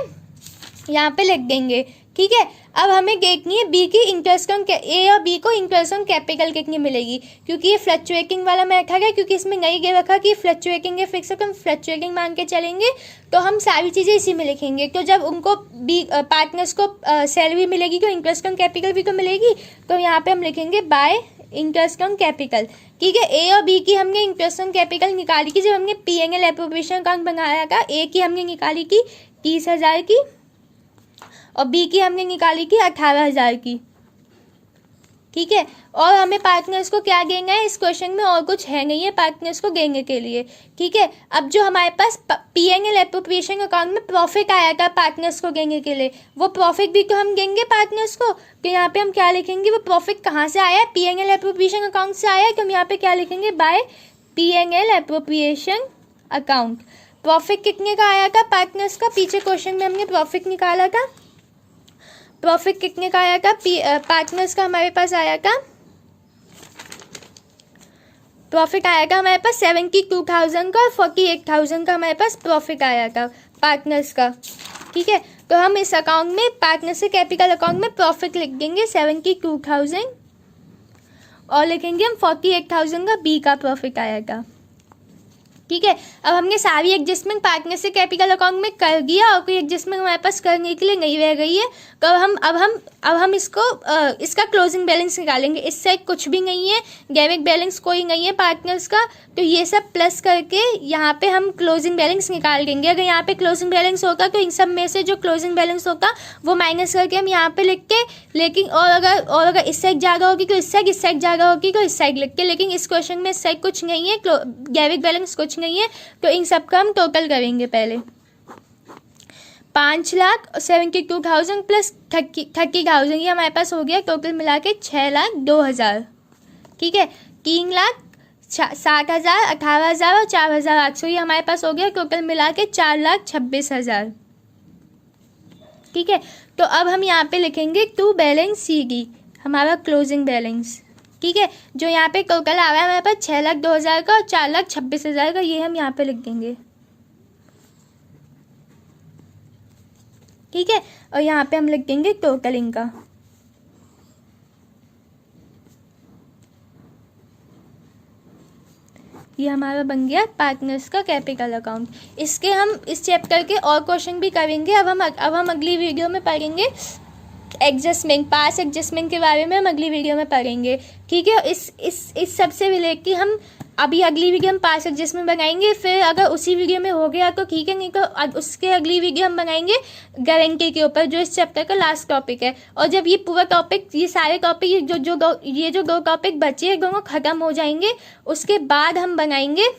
यहाँ पे लिख देंगे। ठीक है, अब हमें देखनी है बी की इंटरेस्ट ऑन ए और बी को इंटरेस्ट ऑन कैपिटल कितनी मिलेगी, क्योंकि ये फ्लक्चुएटिंग वाला मेथड है। क्योंकि इसमें नहीं दे रखा कि फ्लक्चुएटिंग है फिक्स है, तो हम फ्लक्चुएटिंग मान के चलेंगे। तो हम सारी चीज़ें इसी में लिखेंगे। तो जब उनको बी पार्टनर्स को सैलरी मिलेगी तो इंटरेस्ट ऑन कैपिटल भी तो मिलेगी, तो यहाँ पे हम लिखेंगे बाय इंटरेस्ट ऑन कैपिटल। ठीक है, ए और बी की हमने इंटरेस्ट ऑन कैपिटल निकाली की जब हमने पीएनएल एप्रोप्रिएशन अकाउंट बनाया था। ए की हमने निकाली की 30,000 की और बी की हमने निकाली की 18,000 की। ठीक है, और हमें पार्टनर्स को क्या देना है? इस क्वेश्चन में और कुछ है नहीं है पार्टनर्स को देने के लिए। ठीक है, अब जो हमारे पास पीएनएल एप्रोप्रिएशन अकाउंट में प्रॉफिट आया था पार्टनर्स को देने के लिए, वो प्रॉफिट भी तो हम देंगे पार्टनर्स को। तो यहाँ पे हम क्या लिखेंगे? वो प्रॉफिट कहाँ से आया है? पीएनएल एप्रोप्रिएशन अकाउंट से आया है, तो हम यहाँ पे क्या लिखेंगे? By PNL appropriation account. Profit कितने का आया था पार्टनर्स का? पीछे क्वेश्चन में हमने प्रॉफिट निकाला था। प्रॉफिट कितने का आया था पार्टनर्स का? हमारे पास आया था प्रॉफिट आया था हमारे पास 72,000 का और 48,000 का हमारे पास प्रॉफिट आया था पार्टनर्स का। ठीक है, तो हम इस अकाउंट में पार्टनर्स के कैपिटल अकाउंट में प्रॉफिट लिख देंगे 72,000 और लिखेंगे हम 48,000 का बी का प्रॉफिट आया था। ठीक है, अब हमने सारी एडजस्टमेंट पार्टनर से कैपिटल अकाउंट में कर दिया और कोई एडजस्टमेंट हमारे पास करने के लिए नहीं रह गई है। तो अब हम इसका क्लोजिंग बैलेंस निकालेंगे। इस साइड कुछ भी नहीं है, डेबिट बैलेंस कोई नहीं है पार्टनर्स का, तो ये सब प्लस करके यहाँ पे हम क्लोजिंग बैलेंस निकाल देंगे। अगर यहाँ पे क्लोजिंग बैलेंस होता तो इन सब में से जो क्लोजिंग बैलेंस होता वो माइनस करके हम यहाँ पे लिख के, लेकिन और अगर इस साइड ज़्यादा होगी तो इस साइड ज़्यादा होगी तो इस साइड लिख के, लेकिन इस क्वेश्चन में इस साइड कुछ नहीं है, डेबिट बैलेंस कुछ नहीं है, तो इन सब का हम टोटल करेंगे। पहले 5,72,000 प्लस 30,000 ये हमारे पास हो गया, टोटल मिला के 6,02,000। ठीक है, 3,60,000, 18,000 और 4,800 ये हमारे पास हो गया, टोटल मिला के 4,26,000। ठीक है, तो अब हम यहाँ पे लिखेंगे टू बैलेंस सी डी, हमारा क्लोजिंग बैलेंस। ठीक है, जो यहाँ पे टोटल आ रहा है हमारे पास 6,02,000 का और 4,26,000 का, ये हम यहाँ पे लिख देंगे। ठीक है, और यहाँ पे हम लिख देंगे टोटल इनका। ये हमारा बन गया पार्टनर्स का कैपिटल अकाउंट। इसके हम इस चैप्टर के और क्वेश्चन भी करेंगे। अब हम अगली वीडियो में पढ़ेंगे एडजस्टमेंट, पास एडजस्टमेंट के बारे में हम अगली वीडियो में पढ़ेंगे, ठीक है। इस सबसे रिलेट की हम अभी अगली वीडियो में पास एडजस्टमेंट बनाएंगे। फिर अगर उसी वीडियो में हो गया तो ठीक है, नहीं तो उसके अगली वीडियो हम बनाएंगे गारंटी के ऊपर, जो इस चैप्टर का लास्ट टॉपिक है। और जब ये पूरा टॉपिक, ये सारे टॉपिक जो दो टॉपिक बचे हैं दोनों खत्म हो जाएंगे, उसके बाद हम बनाएंगे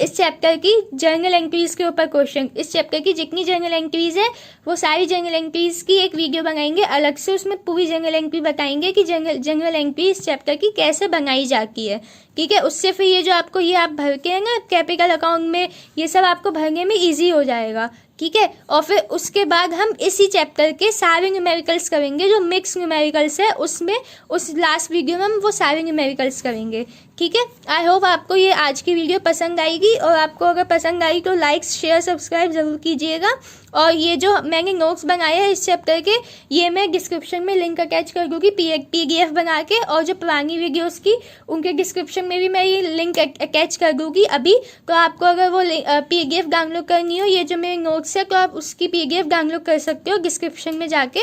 इस चैप्टर की जर्नल एंट्रीज के ऊपर क्वेश्चन। इस चैप्टर की जितनी जर्नल एंट्रीज है वो सारी जर्नल एंट्रीज की एक वीडियो बनाएंगे अलग से, उसमें पूरी जर्नल एंट्री बताएंगे कि जर्नल एंट्री इस चैप्टर की कैसे बनाई जाती है, ठीक है। उससे फिर ये जो आपको ये आप भर के है ना कैपिटल अकाउंट में, ये सब आपको भरने में ईजी हो जाएगा, ठीक है। और फिर उसके बाद हम इसी चैप्टर के सारे न्यूमेरिकल्स करेंगे, जो मिक्स न्यूमेरिकल्स है उसमें, उस लास्ट वीडियो में हम वो सारे न्यूमेरिकल्स करेंगे, ठीक है। आई होप आपको ये आज की वीडियो पसंद आएगी, और आपको अगर पसंद आई तो लाइक शेयर सब्सक्राइब ज़रूर कीजिएगा। और ये जो मैंने नोट्स बनाए हैं इस चैप्टर के, ये मैं डिस्क्रिप्शन में लिंक अटैच कर दूँगी PDF बना के, और जो पुरानी वीडियोस की उनके डिस्क्रिप्शन में भी मैं ये लिंक अटैच कर दूँगी अभी। तो आपको अगर वो PDF डाउनलोड करनी हो, ये जो मेरे नोट्स है, तो आप उसकी PDF डाउनलोड कर सकते हो डिस्क्रिप्शन में जाके।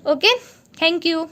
Okay, thank you.